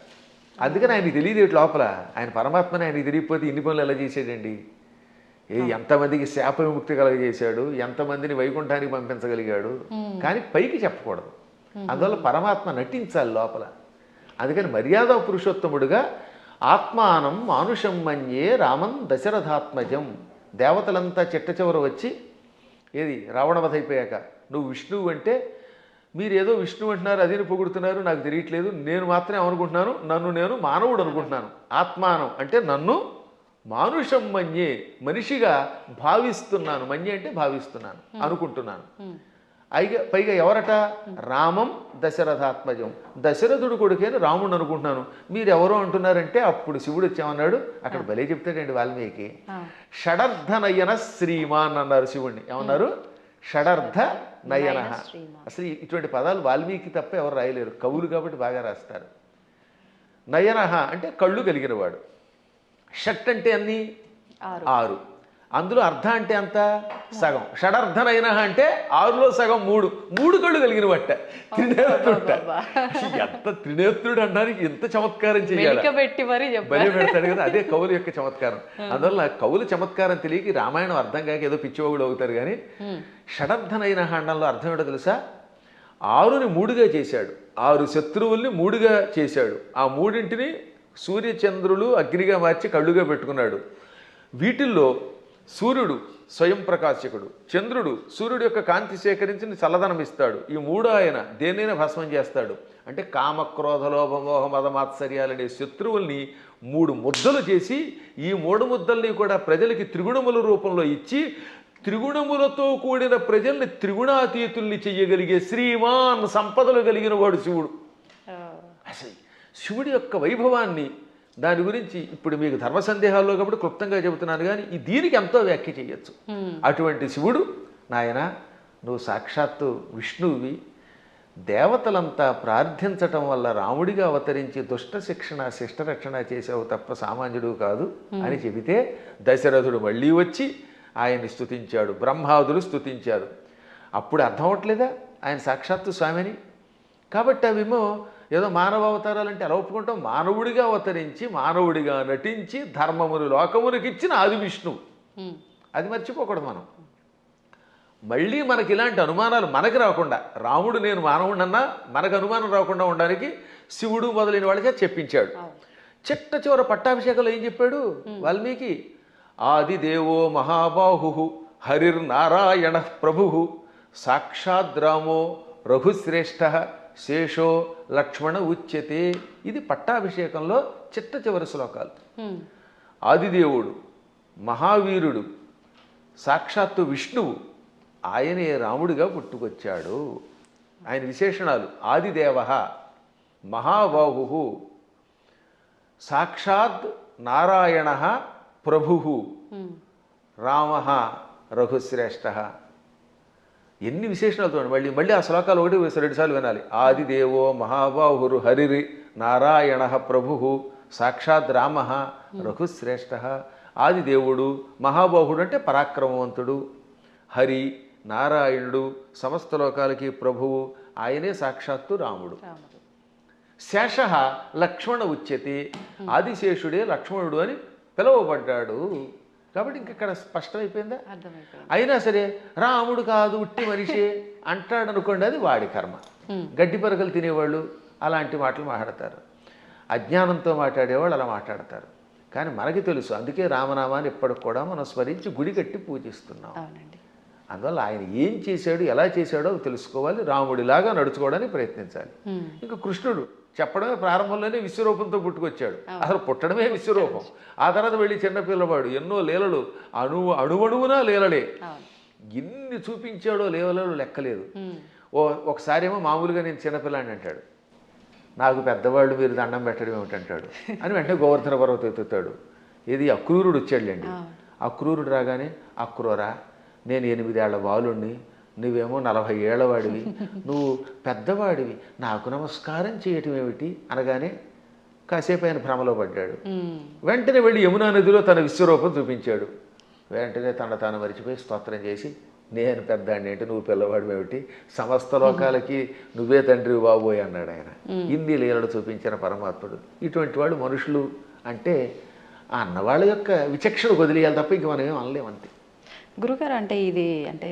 అందుకని ఆయనకి తెలియదు లోపల ఆయన పరమాత్మని. ఆయనకి తెలియకపోతే ఇన్ని పనులు ఎలా చేసాడండి? ఎంతమందికి శాప విముక్తి కలగజేశాడు, ఎంతమందిని వైకుంఠానికి పంపించగలిగాడు. కానీ పైకి చెప్పకూడదు. అందువల్ల పరమాత్మ నటించాలి లోపల. అందుకని మర్యాద పురుషోత్తముడుగా ఆత్మానం మానుషం మన్యే రామం దశరథాత్మజం. దేవతలంతా చిట్ట చివర వచ్చి, ఏది రావణవధ అయిపోయాక, నువ్వు విష్ణువు అంటే మీరేదో విష్ణువు అంటున్నారు, అదిని పొగుడుతున్నారు, నాకు తెలియట్లేదు. నేను మాత్రమే అనుకుంటున్నాను, నన్ను నేను మానవుడు అనుకుంటున్నాను. ఆత్మానం అంటే నన్ను మానుషం మన్యే, మనిషిగా భావిస్తున్నాను. మన్యే అంటే భావిస్తున్నాను, అనుకుంటున్నాను. పైగా ఎవరట? రామం దశరథాత్మజం, దశరథుడు కొడుకేని రాముడు అనుకుంటున్నాను. మీరెవరో అంటున్నారంటే అప్పుడు శివుడు వచ్చామన్నాడు. అక్కడ భలే చెప్తాడండి వాల్మీకి. షడర్థ నయన శ్రీమాన్ అన్నారు శివుణ్ణి. ఏమన్నారు? షడర్థ నయన. అసలు ఇటువంటి పదాలు వాల్మీకి తప్ప ఎవరు రాయలేరు, కవులు కాబట్టి బాగా రాస్తారు. నయన అంటే కళ్ళు కలిగినవాడు. షట్ అంటే అన్ని 6, అందులో అర్ధ అంటే అంత సగం. షడర్థనైన అంటే 6లో సగం 3 కళ్ళు కలిగిన బట్ట త్రినేత్రుడ. ఎంత త్రినేత్రుడు అనడానికి ఎంత చమత్కారం చేయాలి, బలి పెడతాడు కదా. అదే కవుల యొక్క చమత్కారం. అందువల్ల కవుల చమత్కారం తెలియక రామాయణం అర్థం కాక ఏదో పిచ్చివాగుడు అవుతారు. కానీ షడర్థనైన అండంలో అర్థం ఏంటో తెలుసా? 6ని 3గా చేశాడు, 6 శత్రువుల్ని 3గా చేశాడు. ఆ 3ంటిని సూర్యచంద్రులు అగ్నిగా మార్చి కళ్ళుగా పెట్టుకున్నాడు. వీటిల్లో సూర్యుడు స్వయం ప్రకాశకుడు, చంద్రుడు సూర్యుడు యొక్క కాంతి సేకరించి చల్లదనం ఇస్తాడు. ఈ 3 ఆయన దేన్నైనా భస్మం చేస్తాడు. అంటే కామక్రోధ లోభమోహ మదమాత్సర్యాలనే శత్రువుల్ని 3 ముద్దలు చేసి ఈ 3 ముద్దల్ని కూడా ప్రజలకి త్రిగుణముల రూపంలో ఇచ్చి త్రిగుణములతో కూడిన ప్రజల్ని త్రిగుణాతీతుల్ని చెయ్యగలిగే శ్రీమాన్ సంపదలు కలిగిన వాడు శివుడు. అసలు శివుడి యొక్క వైభవాన్ని, దాని గురించి ఇప్పుడు మీకు ధర్మ సందేహాల్లో కాబట్టి క్లుప్తంగా చెబుతున్నాను. కానీ దీనికి ఎంతో వ్యాఖ్య చేయొచ్చు. అటువంటి శివుడు, నాయన నువ్వు సాక్షాత్తు విష్ణువువి, దేవతలంతా ప్రార్థించటం వల్ల రాముడిగా అవతరించి దుష్ట శిక్షణ శిష్టరక్షణ చేసావు తప్ప సామాన్యుడు కాదు అని చెబితే దశరథుడు మళ్ళీ వచ్చి ఆయన్ని స్తుతించాడు, బ్రహ్మాదులు స్తుతించారు. అప్పుడు అర్థం అవట్లేదా ఆయన సాక్షాత్తు స్వామిని? కాబట్టి అవేమో ఏదో మానవ అవతారాలంటే ఎలా ఒప్పుకుంటాం? మానవుడిగా అవతరించి మానవుడిగా నటించి ధర్మమును లోకమునికి ఇచ్చిన ఆది విష్ణువు. అది మర్చిపోకూడదు మనం. మళ్ళీ మనకి ఇలాంటి అనుమానాలు మనకి రాకుండా, రాముడు నేను మానవుడన్నా మనకు అనుమానం రాకుండా ఉండడానికి శివుడు మొదలైన వాళ్ళకే చెప్పించాడు. చిట్ట చివర పట్టాభిషేకంలో ఏం చెప్పాడు వాల్మీకి? ఆదిదేవో మహాబాహు హరిర్నారాయణ ప్రభు సాక్షాద్ రామో రఘుశ్రేష్ఠ శేషో లక్ష్మణ ఉచ్యతే. ఇది పట్టాభిషేకంలో చిట్ట చివరి శ్లోకాలు. ఆదిదేవుడు, మహావీరుడు, సాక్షాత్తు విష్ణువు, ఆయనే రాముడిగా పుట్టుకొచ్చాడు. ఆయన విశేషణాలు: ఆదిదేవ, మహాబాహు, సాక్షాత్ నారాయణ ప్రభు, రామ రఘుశ్రేష్ఠ. ఎన్ని విశేషణాలు చూడండి. మళ్ళీ మళ్ళీ ఆ శ్లోకాలు ఒకటి 2 సార్లు వినాలి. ఆదిదేవో మహాబాహురు హరిరి నారాయణ ప్రభు సాక్షాత్ రామ రఘుశ్రేష్ఠ. ఆదిదేవుడు, మహాబాహుడు అంటే పరాక్రమవంతుడు, హరి నారాయణుడు, సమస్త లోకాలకి ప్రభువు, ఆయనే సాక్షాత్తు రాముడు. శేష లక్ష్మణ ఉచ్యతే, ఆదిశేషుడే లక్ష్మణుడు అని పిలువబడ్డాడు. కాబట్టి ఇంకెక్కడ స్పష్టమైపోయిందా? అయినా సరే రాముడు కాదు ఉట్టి మనిషి అంటాడు అనుకోండి, అది వాడి కర్మ. గడ్డి పరకలు తినేవాళ్ళు అలాంటి మాటలు మాట్లాడతారు, అజ్ఞానంతో మాట్లాడేవాళ్ళు అలా మాట్లాడతారు. కానీ మనకి తెలుసు, అందుకే రామనామాన్ని ఎప్పటికి కూడా మనం స్మరించి గుడి కట్టి పూజిస్తున్నాం. అందువల్ల ఆయన ఏం చేశాడు, ఎలా చేశాడో తెలుసుకోవాలి, రాముడిలాగా నడుచుకోవడానికి ప్రయత్నించాలి. ఇంకా కృష్ణుడు చెప్పడమే ప్రారంభంలోనే విశ్వరూపంతో పుట్టుకొచ్చాడు. అసలు పుట్టడమే విశ్వరూపం. ఆ తర్వాత వెళ్ళి చిన్నపిల్లవాడు ఎన్నో లీలలు, అణువణువునా లీలలే. ఎన్ని చూపించాడో లీలలు లెక్కలేదు. ఒకసారి ఏమో మామూలుగా నేను చిన్నపిల్లాడిని అంటాడు, నాకు పెద్దవాళ్ళు మీరు దండం పెట్టడం ఏమిటంటాడు అని వెంటనే గోవర్ధన పర్వతం ఎత్తుతాడు. ఇది అక్రూరుడు వచ్చాడులేండి. అక్రూరుడు రాగానే, అక్రూరా నేను 8 ఏళ్ల బాలుణ్ణి, నువ్వేమో 40 ఏళ్ల వాడివి, నువ్వు పెద్దవాడివి, నాకు నమస్కారం చేయటం ఏమిటి అనగానే కాసేపు ఆయన భ్రమలో పడ్డాడు. వెంటనే వెళ్ళి యమునా నదిలో తన విశ్వరూపం చూపించాడు. వెంటనే తాను మరిచిపోయి స్తోత్రం చేసి, నేను పెద్దాడిని ఏంటి, నువ్వు పిల్లవాడు ఏమిటి, సమస్త లోకాలకి నువ్వే తండ్రి బాబోయ్ అన్నాడు ఆయన. ఇన్ని లీలలు చూపించిన పరమాత్ముడు. ఇటువంటి వాళ్ళు మనుషులు అంటే ఆ అన్నవాళ్ళ యొక్క విచక్షణ వదిలేయాలి తప్ప ఇంక మనం ఏం అనలేమంతే. గురుగారు, అంటే ఇది అంటే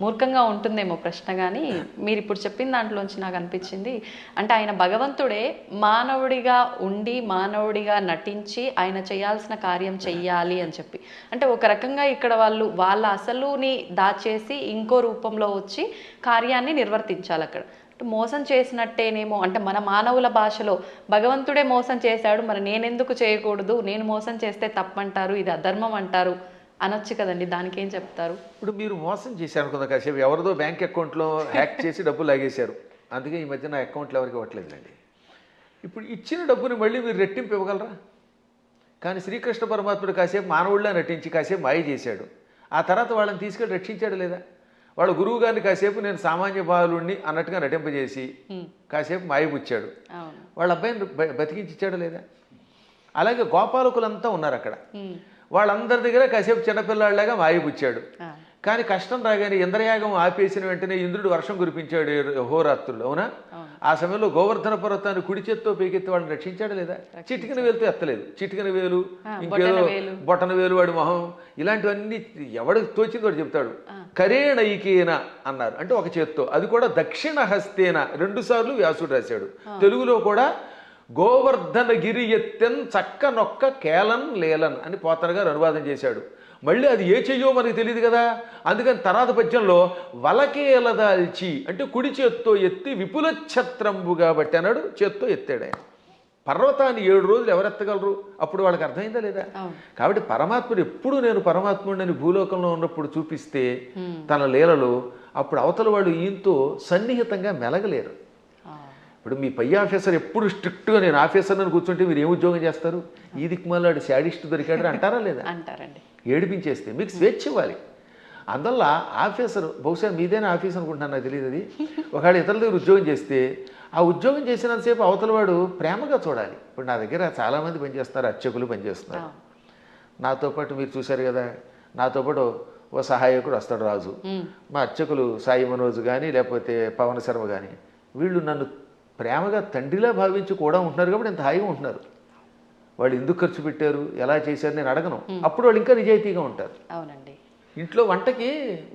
మూర్ఖంగా ఉంటుందేమో ప్రశ్న, కానీ మీరు ఇప్పుడు చెప్పిన దాంట్లోంచి నాకు అనిపించింది, అంటే ఆయన భగవంతుడే మానవుడిగా ఉండి మానవుడిగా నటించి ఆయన చేయాల్సిన కార్యం చెయ్యాలి అని చెప్పి, అంటే ఒక రకంగా ఇక్కడ వాళ్ళ అసలుని దాచేసి ఇంకో రూపంలో వచ్చి కార్యాన్ని నిర్వర్తించాలి. అక్కడ మోసం చేసినట్టేనేమో, అంటే మన మానవుల భాషలో భగవంతుడే మోసం చేశాడు, మరి నేనెందుకు చేయకూడదు, నేను మోసం చేస్తే తప్పంటారు, ఇది అధర్మం అంటారు అనొచ్చు కదండి, దానికి ఏం చెప్తారు? ఇప్పుడు మీరు మోసం చేశారు అనుకుందా, కాసేపు ఎవరిదో బ్యాంక్ అకౌంట్లో హ్యాక్ చేసి డబ్బులు లాగేశారు, అందుకే ఈ మధ్య నా అకౌంట్లో ఎవరికి ఇవ్వట్లేదులేండి. ఇప్పుడు ఇచ్చిన డబ్బుని మళ్ళీ మీరు రెట్టింపు ఇవ్వగలరా? కానీ శ్రీకృష్ణ పరమాత్ముడు కాసేపు మానవుడిలా నటించి కాసేపు మాయ చేశాడు. ఆ తర్వాత వాళ్ళని తీసుకెళ్ళి రక్షించాడు లేదా? వాళ్ళ గురువు గారిని కాసేపు నేను సామాన్య బాలుడిని అన్నట్టుగా నటింపజేసి కాసేపు మాయపుచ్చాడు. వాళ్ళ అబ్బాయిని బతికించిచ్చాడు లేదా? అలాగే గోపాలకులంతా ఉన్నారు అక్కడ, వాళ్ళందరి దగ్గర కాసేపు చిన్నపిల్లాడిలాగా మాయపుచ్చాడు. కానీ కష్టం రాగానే ఇంద్రయాగం ఆపేసిన వెంటనే ఇంద్రుడు వర్షం కురిపించాడు హోరాత్రులు, అవునా? ఆ సమయంలో గోవర్ధన పర్వతాన్ని కుడి చేత్తో పైకెత్తి వాళ్ళని రక్షించాడు లేదా? చిటికిన వేలుతో ఎత్తలేదు, చిటికిన వేలు, ఇంకేదో బొటన వేలు, వాడి మొహం, ఇలాంటివన్నీ ఎవడికి తోచింది వాడు చెప్తాడు. కరేణైకేన అన్నారు, అంటే ఒక చేత్తో, అది కూడా దక్షిణ హస్తేన 2 సార్లు వ్యాసుడు రాశాడు. తెలుగులో కూడా గోవర్ధన గిరి ఎత్తెన్ చక్క నొక్క కేలన్ లేలన్ అని పోతన గారు అనువాదం చేశాడు. మళ్ళీ అది ఏ చెయ్యో మనకి తెలియదు కదా, అందుకని తర్వాత పద్యంలో వలకేలదాల్చి అంటే కుడి చేత్తో ఎత్తి విపుల ఛత్రంబుగా బట్టి అన్నాడు, చేత్తో ఎత్తాడు ఆయన. పర్వతాన్ని 7 రోజులు ఎవరెత్తగలరు? అప్పుడు వాళ్ళకి అర్థమైందా లేదా? కాబట్టి పరమాత్ముడు ఎప్పుడు నేను పరమాత్ముడిని భూలోకంలో ఉన్నప్పుడు చూపిస్తే తన లీలలు, అప్పుడు అవతల వాళ్ళు ఈయంతో సన్నిహితంగా మెలగలేరు. ఇప్పుడు మీ పై ఆఫీసర్ ఎప్పుడు స్ట్రిక్ట్గా నేను ఆఫీసర్ అని కూర్చుంటే మీరు ఏం ఉద్యోగం చేస్తారు? ఈ దిక్కుమాలాడు శాడిస్ట్ దొరికాడు అంటారా లేదా? అంటారండి. ఏడిపించేస్తే మీకు స్వేచ్ఛ ఇవ్వాలి. అందువల్ల ఆఫీసర్, బహుశా మీదైనా ఆఫీస్ అనుకుంటున్నాను, నాకు తెలియదు అది. ఒకవేళ ఇతరుల దగ్గర ఉద్యోగం చేస్తే ఆ ఉద్యోగం చేసినంతసేపు అవతల వాడు ప్రేమగా చూడాలి. ఇప్పుడు నా దగ్గర చాలామంది పనిచేస్తున్నారు, అర్చకులు పనిచేస్తున్నారు. నాతో పాటు మీరు చూశారు కదా, నాతో పాటు ఓ సహాయకుడు వస్తాడు రాజు. మా అర్చకులు సాయి మనోజ్ కానీ లేకపోతే పవన్ శర్మ కానీ, వీళ్ళు నన్ను ప్రేమగా తండ్రిలా భావించి కూడా ఉంటున్నారు కాబట్టి ఇంత హాయిగా ఉంటున్నారు. వాళ్ళు ఎందుకు ఖర్చు పెట్టారు, ఎలా చేశారు నేను అడగను. అప్పుడు వాళ్ళు ఇంకా నిజాయితీగా ఉంటారు. అవునండి. ఇంట్లో వంటకి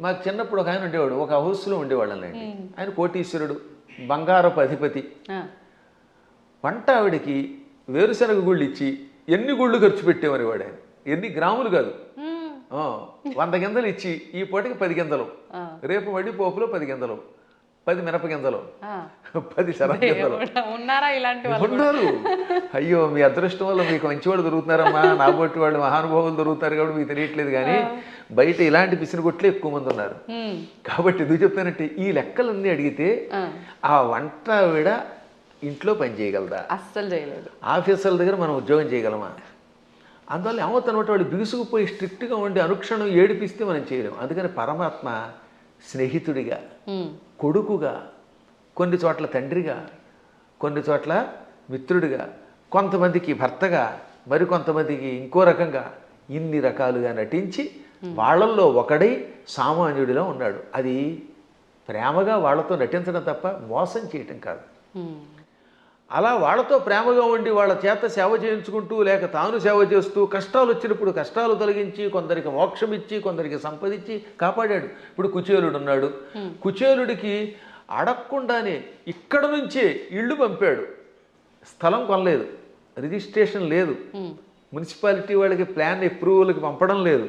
మాకు చిన్నప్పుడు ఒక ఆయన ఉండేవాడు, ఒక హౌస్లో ఉండేవాళ్ళండి. ఆయన కోటీశ్వరుడు, బంగారపు అధిపతి. వంట ఆవిడకి వేరుశనగ గుళ్ళు ఇచ్చి ఎన్ని గుళ్ళు ఖర్చు పెట్టేవారు వాడు. ఆయన ఎన్ని గ్రాములు కాదు, 100 గింజలు ఇచ్చి ఈ పూటకి 10 గింజలు, రేపు మళ్ళీ పోపులో 10 గింజలు, 10 మినపగింజలు, ఆ. 10 శనగగింజలు ఉన్నారా ఇలాంటి వాళ్ళు? ఉన్నారు. అయ్యో మీ అదృష్టం వల్ల మీకు మంచివాళ్ళు దొరుకుతున్నారమ్మా, నా బొట్టి వాళ్ళు మహానుభావులు దొరుకుతారు కాబట్టి మీకు తెలియట్లేదు. కానీ బయట ఇలాంటి పిసినగొట్లే ఎక్కువ మంది ఉన్నారు. కాబట్టి ఎందుకు చెప్తానంటే ఈ లెక్కలన్నీ అడిగితే ఆ వంట ఆవిడ ఇంట్లో పని చేయగలదా? అస్సలు చేయలేదు. ఆఫీసర్ల దగ్గర మనం ఉద్యోగం చేయగలమా? అందువల్ల ఏమవుతానమాట వాళ్ళు బిగుసుకుపోయి స్ట్రిక్ట్గా ఉండి అనుక్షణం ఏడిపిస్తే మనం చేయలేము. అందుకని పరమాత్మ స్నేహితుడిగా, కొడుకుగా, కొన్ని చోట్ల తండ్రిగా, కొన్ని చోట్ల మిత్రుడిగా, కొంతమందికి భర్తగా, మరికొంతమందికి ఇంకో రకంగా ఇన్ని రకాలుగా నటించి వాళ్ళల్లో ఒకడై సామాన్యుడిలో ఉన్నాడు. అది ప్రేమగా వాళ్ళతో నటించడం తప్ప మోసం చేయటం కాదు. అలా వాళ్ళతో ప్రేమగా ఉండి వాళ్ళ చేత సేవ చేయించుకుంటూ లేక తాను సేవ చేస్తూ కష్టాలు వచ్చినప్పుడు కష్టాలు తొలగించి కొందరికి మోక్షం ఇచ్చి కొందరికి సంపదించి కాపాడాడు. ఇప్పుడు కుచేలుడు ఉన్నాడు. కుచేలుడికి అడగకుండానే ఇక్కడ నుంచే ఇళ్ళు పంపాడు. స్థలం కొనలేదు, రిజిస్ట్రేషన్ లేదు, మున్సిపాలిటీ వాళ్ళకి ప్లాన్ అప్రూవల్కి పంపడం లేదు.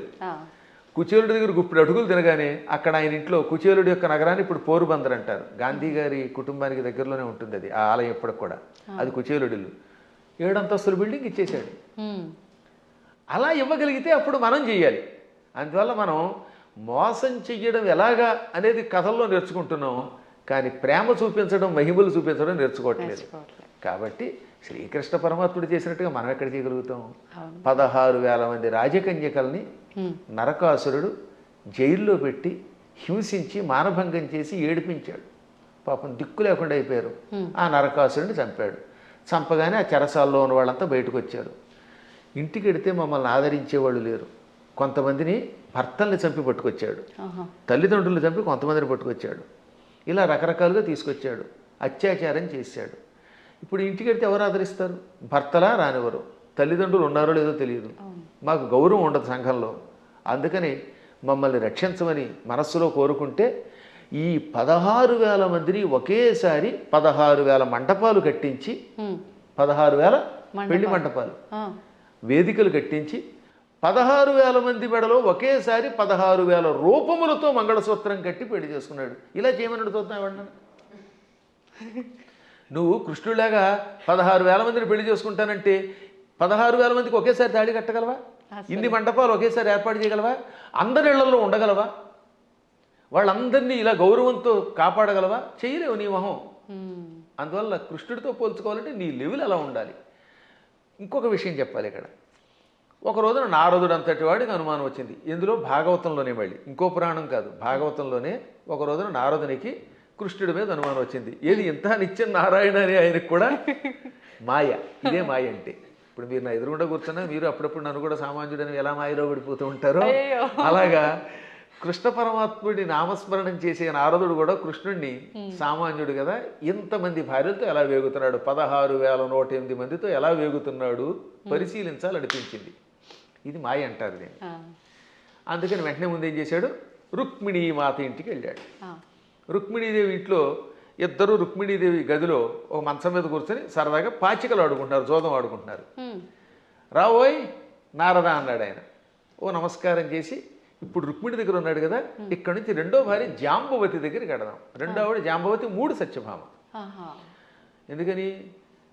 కుచేలుడి దగ్గర గుప్పుడు అడుగులు తినగానే అక్కడ ఆయన ఇంట్లో కుచేలుడి యొక్క నగరాన్ని ఇప్పుడు పోరుబందర్ అంటారు. గాంధీ గారి కుటుంబానికి దగ్గరలోనే ఉంటుంది అది, ఆ ఆలయం ఎప్పటికి కూడా. అది కుచేలుడి ఇల్లు. 7 అంతస్తుల బిల్డింగ్ ఇచ్చేశాడు. అలా ఇవ్వగలిగితే అప్పుడు మనం చెయ్యాలి. అందువల్ల మనం మోసం చెయ్యడం ఎలాగా అనేది కథల్లో నేర్చుకుంటున్నాం, కానీ ప్రేమ చూపించడం, మహిమలు చూపించడం నేర్చుకోవట్లేదు. కాబట్టి శ్రీకృష్ణ పరమాత్ముడు చేసినట్టుగా మనం ఎక్కడ చేయగలుగుతాం? 16,000 మంది రాజకన్యకల్ని నరకాసురుడు జైల్లో పెట్టి హింసించి మానభంగం చేసి ఏడిపించాడు. పాపం దిక్కు లేకుండా అయిపోయారు. ఆ నరకాసురుడిని చంపాడు. చంపగానే ఆ చెరసాల్లో ఉన్న వాళ్ళంతా బయటకు వచ్చారు. ఇంటికి వెడితే మమ్మల్ని ఆదరించేవాళ్ళు లేరు. కొంతమందిని భర్తల్ని చంపి పట్టుకొచ్చాడు, తల్లిదండ్రులు చంపి కొంతమందిని పట్టుకొచ్చాడు. ఇలా రకరకాలుగా తీసుకొచ్చాడు, అత్యాచారం చేశాడు. ఇప్పుడు ఇంటికి వెడితే ఎవరు ఆదరిస్తారు? భర్తలా రానివ్వరు, తల్లిదండ్రులు ఉన్నారో లేదో తెలియదు, మాకు గౌరవం ఉండదు సంఘంలో. అందుకని మమ్మల్ని రక్షించమని మనస్సులో కోరుకుంటే ఈ 16,000 మందిని ఒకేసారి 16,000 మంటపాలు కట్టించి, 16,000 పెళ్లి మంటపాలు, వేదికలు కట్టించి 16,000 మంది మెడలో ఒకేసారి 16,000 రూపములతో మంగళసూత్రం కట్టి పెళ్లి చేసుకున్నాడు. ఇలా చేయమని చూద్దాం. నువ్వు కృష్ణుడిలాగా 16,000 మందిని పెళ్లి చేసుకుంటానంటే 16,000 మందికి ఒకేసారి తాళి కట్టగలవా? ఇన్ని మండపాలు ఒకేసారి ఏర్పాటు చేయగలవా? అందరి ఇళ్లలో ఉండగలవా? వాళ్ళందరినీ ఇలా గౌరవంతో కాపాడగలవా? చేయలేవు నీ మొహం. అందువల్ల కృష్ణుడితో పోల్చుకోవాలంటే నీ లెవెల్ అలా ఉండాలి. ఇంకొక విషయం చెప్పాలి ఇక్కడ. ఒక రోజున నారదుడు అంతటి వాడికి అనుమానం వచ్చింది. ఎందులో? భాగవతంలోనే. మళ్ళీ ఇంకో పురాణం కాదు, భాగవతంలోనే. ఒక రోజున నారదునికి కృష్ణుడి మీద అనుమానం వచ్చింది. ఏది ఇంత నిత్యం నారాయణ అని ఆయనకు కూడా మాయ. ఇదే మాయ అంటే. ఇప్పుడు మీరు నా ఎదురుగుండా కూర్చున్నా మీరు అప్పుడప్పుడు నన్ను కూడా సామాన్యుడని ఎలా మాయలో పడిపోతూ ఉంటారో అలాగా కృష్ణ పరమాత్ముడి నామస్మరణం చేసే నారదుడు కూడా కృష్ణుడిని సామాన్యుడు కదా, ఇంతమంది భార్యలతో ఎలా వేగుతున్నాడు, 16,108 మందితో ఎలా వేగుతున్నాడు పరిశీలించాలనిపించింది. ఇది మాయ అంటారు దీన్ని. అందుకని వెంటనే ముందు ఏం చేశాడు? రుక్మిణీ మాత ఇంటికి వెళ్ళాడు. రుక్మిణీదేవి ఇంట్లో ఇద్దరు రుక్మిణీదేవి గదిలో ఒక మంచం మీద కూర్చొని సరదాగా పాచికలు ఆడుకుంటున్నారు, జోదం ఆడుకుంటున్నారు. రావోయ్ నారద అన్నాడు ఆయన. ఓ నమస్కారం చేసి, ఇప్పుడు రుక్మిణి దగ్గర ఉన్నాడు కదా, ఇక్కడి నుంచి రెండో భార్య జాంబవతి దగ్గరికి వెడదాం. రెండో ఆవిడ జాంబవతి, 3 సత్యభామ. ఎందుకని?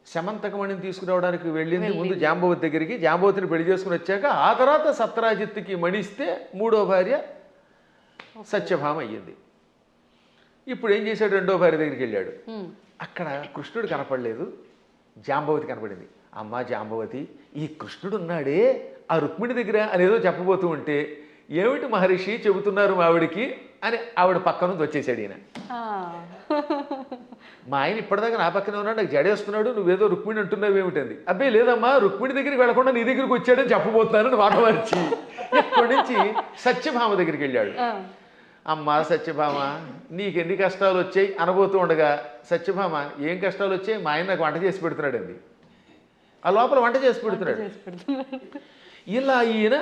శమంతకమణిని తీసుకురావడానికి వెళ్ళింది ముందు జాంబవతి దగ్గరికి. జాంబవతిని పెళ్లి చేసుకుని వచ్చాక ఆ తర్వాత సత్రాజిత్తుకి మణిస్తే 3వ భార్య సత్యభామ అయ్యింది. ఇప్పుడు ఏం చేశాడు? రెండో భార్య దగ్గరికి వెళ్ళాడు. అక్కడ కృష్ణుడు కనపడలేదు, జాంబవతి కనపడింది. అమ్మా జాంబవతి, ఈ కృష్ణుడు ఉన్నాడే ఆ రుక్మిణి దగ్గర అనేదో చెప్పబోతూ ఉంటే, ఏమిటి మహర్షి చెబుతున్నారు ఆవిడికి అని ఆవిడ పక్క నుంచి వచ్చేసాడు ఈయన. మా ఆయన ఇప్పటిదాకా నా పక్కనే ఉన్నాడు, నాకు జడేస్తున్నాడు, నువ్వేదో రుక్మిణి అంటున్నావు ఏమిటంది. అబ్బాయి లేదమ్మా, రుక్మిణి దగ్గరికి వెళ్లకుండా నీ దగ్గరికి వచ్చాడని చెప్పబోతున్నానని మాట మార్చి ఇక్కడి నుంచి సత్యభామ దగ్గరికి వెళ్ళాడు. అమ్మా సత్యభామ, నీకెన్ని కష్టాలు వచ్చాయి అనబోతూ ఉండగా, సత్యభామ ఏం కష్టాలు వచ్చాయి? మా ఆయన నాకు వంట చేసి పెడుతున్నాడు అండి. ఆ లోపల వంట చేసి పెడుతున్నాడు. ఇలా ఈయన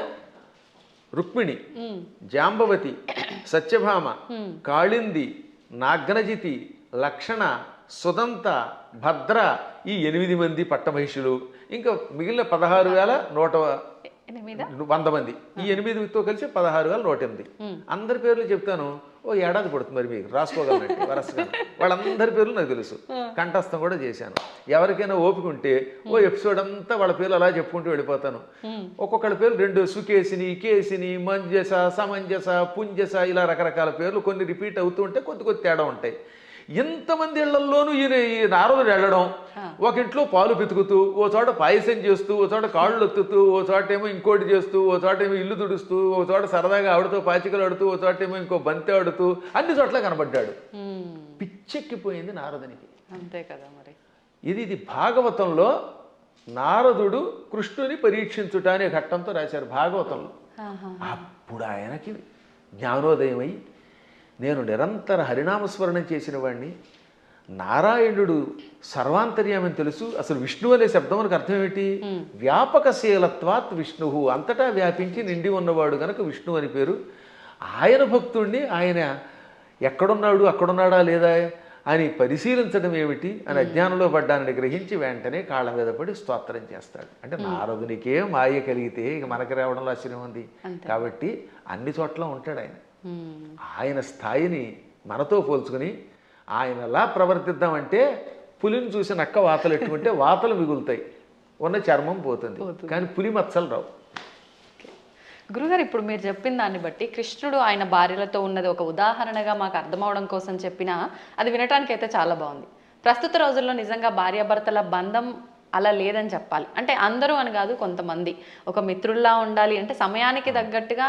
రుక్మిణి, జాంబవతి, సత్యభామ, కాళింది, నాగ్నజితి, లక్షణ, సుదంత, భద్ర, ఈ 8 మంది పట్టమహిషులు, ఇంకా మిగిలిన 16,100 మంది. ఈ 8తో కలిసి 16,108. అందరి పేర్లు చెప్తాను. ఓ ఏడాది పడుతుంది మరి మీకు రాసుకోగలనండి వరసగా. వాళ్ళందరి పేర్లు నాకు తెలుసు, కంఠస్థం కూడా చేశాను. ఎవరికైనా ఓపిక ఉంటే ఓ ఎపిసోడ్ అంతా వాళ్ళ పేర్లు అలా చెప్పుకుంటూ వెళ్ళిపోతాను. ఒక్కొక్కళ్ళ పేర్లు 2 సుకేసిని, కేసిని, మంజస, సమంజస, పుంజస, ఇలా రకరకాల పేర్లు కొన్ని రిపీట్ అవుతూ ఉంటే కొద్ది తేడా ఉంటాయి. ఇంతమంది ఇళ్లల్లోనూ ఈ నారదుడు వెళ్ళడం, ఒక ఇంట్లో పాలు పితుకుతూ, ఓ చోట పాయసం చేస్తూ, ఓ చోట కాళ్ళు ఒత్తుతూ, ఓ చోట ఏమో ఇంకోటి చేస్తూ, ఓ చోట ఏమో ఇల్లు తుడుస్తూ, ఓ చోట సరదాగా ఆడుతూ పాచికలు ఆడుతూ, ఓ చోట ఏమో ఇంకో బంతి ఆడుతూ, అన్ని చోట్ల కనబడ్డాడు. పిచ్చెక్కిపోయింది నారదునికి. అంతే కదా మరి. ఇది భాగవతంలో నారదుడు కృష్ణుని పరీక్షించుట అనే ఘట్టంతో రాశారు భాగవతంలో. అప్పుడు ఆయనకి జ్ఞానోదయమై, నేను నిరంతర హరినామస్మరణం చేసిన వాడిని, నారాయణుడు సర్వాంతర్యామని తెలుసు. అసలు విష్ణువు అనే శబ్దం మనకు అర్థం ఏమిటి? వ్యాపకశీలత్వాత్ విష్ణు, అంతటా వ్యాపించి నిండి ఉన్నవాడు గనక విష్ణువు అని పేరు. ఆయన భక్తుణ్ణి ఆయన ఎక్కడున్నాడు, అక్కడున్నాడా లేదా అని పరిశీలించడం ఏమిటి అని అజ్ఞానంలో పడ్డానని గ్రహించి వెంటనే కాళ్ళ మీద పడి స్తోత్రం చేస్తాడు. అంటే నారదునికే మాయ కలిగితే ఇక మనకి రావడంలో ఆశ్చర్యం ఉంది. కాబట్టి అన్ని చోట్ల ఉంటాడు ఆయన. ఆయన స్థాయిని మనతో పోల్చుకుని ఆయన ఎలా ప్రవర్తిద్దామంటే, పులిని చూసి నక్క వాతలు ఎట్టుకుంటే వాతలు మిగులుతాయి, ఉన్న చర్మం పోతుంది, కానీ పులి మచ్చలు రావు. గురుగారు, ఇప్పుడు మీరు చెప్పిన దాన్ని బట్టి కృష్ణుడు ఆయన భార్యలతో ఉన్నది ఒక ఉదాహరణగా మాకు అర్థమవడం కోసం చెప్పినా అది వినటానికి అయితే చాలా బాగుంది. ప్రస్తుత రోజుల్లో నిజంగా భార్యాభర్తల బంధం అలా లేదని చెప్పాలి. అంటే అందరూ అని కాదు, కొంతమంది ఒక మిత్రుల్లా ఉండాలి అంటే సమయానికి తగ్గట్టుగా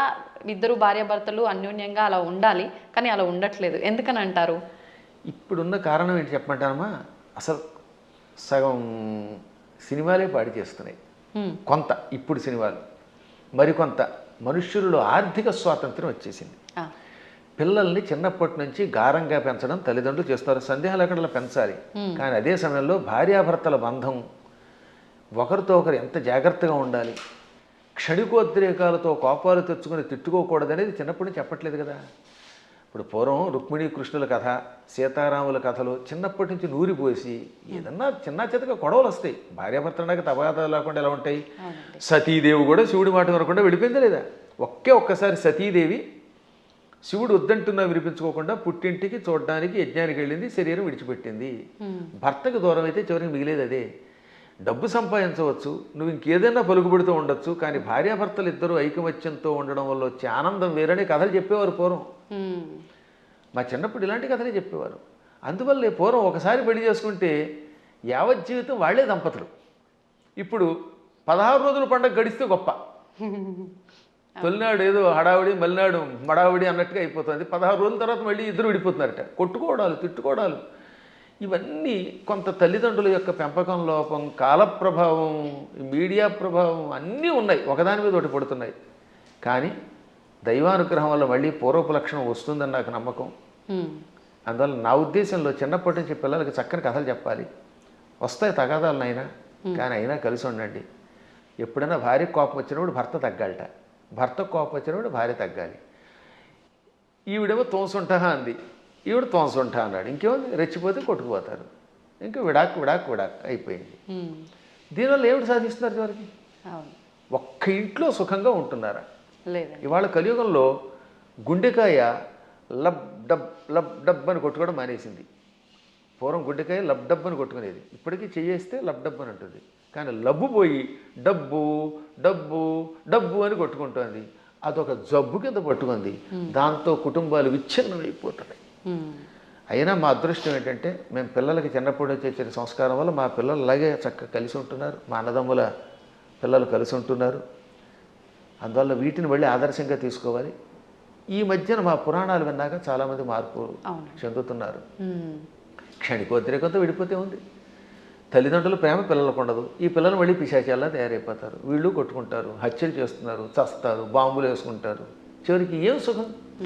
ఇద్దరు భార్యాభర్తలు అన్యోన్యంగా అలా ఉండాలి, కానీ అలా ఉండట్లేదు. ఎందుకని అంటారు? ఇప్పుడున్న కారణం ఏంటి చెప్పమంటానమ్మా? అసలు సగం సినిమాలే పాడి చేస్తున్నాయి కొంత, ఇప్పుడు సినిమాలు మరికొంత. మనుష్యులలో ఆర్థిక స్వాతంత్రం వచ్చేసింది. పిల్లల్ని చిన్నప్పటి నుంచి గారంగా పెంచడం తల్లిదండ్రులు చేస్తున్నారు, సందేహం లేకుండా పెంచాలి. కానీ అదే సమయంలో భార్యాభర్తల బంధం ఒకరితో ఒకరు ఎంత జాగ్రత్తగా ఉండాలి, క్షణికోద్రేకాలతో కోపాలు తెచ్చుకొని తిట్టుకోకూడదు అనేది చిన్నప్పటి నుంచి చెప్పట్లేదు కదా. ఇప్పుడు పూర్వం రుక్మిణీ కృష్ణుల కథ, సీతారాముల కథలు చిన్నప్పటి నుంచి నూరిపోసి ఏదన్నా చిన్న చితక గొడవలు వస్తాయి. భార్యాభర్తలకు తగాదాలు లేకుండా ఎలా ఉంటాయి? సతీదేవి కూడా శివుడి మాట వినకుండా వెళ్ళిపోయిందా లేదా? ఒక్కసారి సతీదేవి శివుడు వద్దంటున్నా వినిపించుకోకుండా పుట్టింటికి చూడడానికి యజ్ఞానికి వెళ్ళింది, శరీరం విడిచిపెట్టింది. భర్తకు దూరం అయితే చివరికి మిగిలేదు అదే. డబ్బు సంపాదించవచ్చు, నువ్వు ఇంకేదైనా పలుకుబడుతూ ఉండొచ్చు, కానీ భార్యాభర్తలు ఇద్దరు ఐకమత్యంతో ఉండడం వల్ల వచ్చే ఆనందం వేరనే కథలు చెప్పేవారు పూర్వం. మా చిన్నప్పుడు ఇలాంటి కథలే చెప్పేవారు. అందువల్లే పూర్వం ఒకసారి పెళ్లి చేసుకుంటే యావత్ జీవితం వాళ్లే దంపతులు. ఇప్పుడు 16 రోజుల పండుగ గడిస్తే గొప్ప. తొలినాడు ఏదో హడావిడి, మలినాడు మడావిడి అన్నట్టుగా అయిపోతుంది. 16 రోజుల తర్వాత మళ్ళీ ఇద్దరు విడిపోతున్నారట. కొట్టుకోవడాలు, తిట్టుకోవడాలు, ఇవన్నీ కొంత తల్లిదండ్రుల యొక్క పెంపకం లోపం, కాల ప్రభావం, మీడియా ప్రభావం అన్నీ ఉన్నాయి, ఒకదాని మీద ఒకటి పడుతున్నాయి. కానీ దైవానుగ్రహం వల్ల మళ్ళీ పూర్వపు లక్షణం వస్తుందని నాకు నమ్మకం. అందువల్ల నా ఉద్దేశంలో చిన్నప్పటి నుంచి పిల్లలకి చక్కని కథలు చెప్పాలి. వస్తాయి తగాదాలనైనా, కానీ అయినా కలిసి ఉండండి. ఎప్పుడైనా భార్య కోపం వచ్చినప్పుడు భర్త తగ్గాలట, భర్త కోపం వచ్చినప్పుడు భార్య తగ్గాలి. ఈవిడేమో తోసుంటా అంది, ఈవిడ తోసుంటా అన్నాడు, ఇంకేముంది రెచ్చిపోతే కొట్టుకుపోతారు, ఇంకా విడాక్ అయిపోయింది. దీనివల్ల ఏమిటి సాధిస్తున్నారు చివరికి? ఒక్క ఇంట్లో సుఖంగా ఉంటున్నారా? ఇవాళ కలియుగంలో గుండెకాయ లబ్ డబ్ అని కొట్టుకోవడం మానేసింది. పూర్వం గుండెకాయ లబ్ డబ్ అని కొట్టుకునేది, ఇప్పటికీ చేయేస్తే లబ్ డబ్ అని ఉంటుంది. కానీ లబ్బు పోయి డబ్బు డబ్బు డబ్బు అని కొట్టుకుంటుంది. అదొక జబ్బు కింద పట్టుకుంది. దాంతో కుటుంబాలు విచ్ఛిన్నమైపోతున్నాయి. అయినా మా అదృష్టం ఏంటంటే మేము పిల్లలకి చిన్నప్పుడు చేసిన సంస్కారం వల్ల మా పిల్లలు అలాగే చక్కగా కలిసి ఉంటున్నారు, మా అన్నదమ్ముల పిల్లలు కలిసి ఉంటున్నారు. అందువల్ల వీటిని మళ్ళీ ఆదర్శంగా తీసుకోవాలి. ఈ మధ్యన మా పురాణాలు విన్నాక చాలామంది మార్పు చెందుతున్నారు. క్షణికోద్రేకంతో విడిపోతే ఉంది. తల్లిదండ్రుల ప్రేమ పిల్లలకు ఉండదు. ఈ పిల్లలు మళ్ళీ పిశాచాల్లా తయారైపోతారు. వీళ్ళు కొట్టుకుంటారు, హత్యలు చేస్తున్నారు, చస్తారు, బాంబులు వేసుకుంటారు. చివరికి ఏం సుఖం?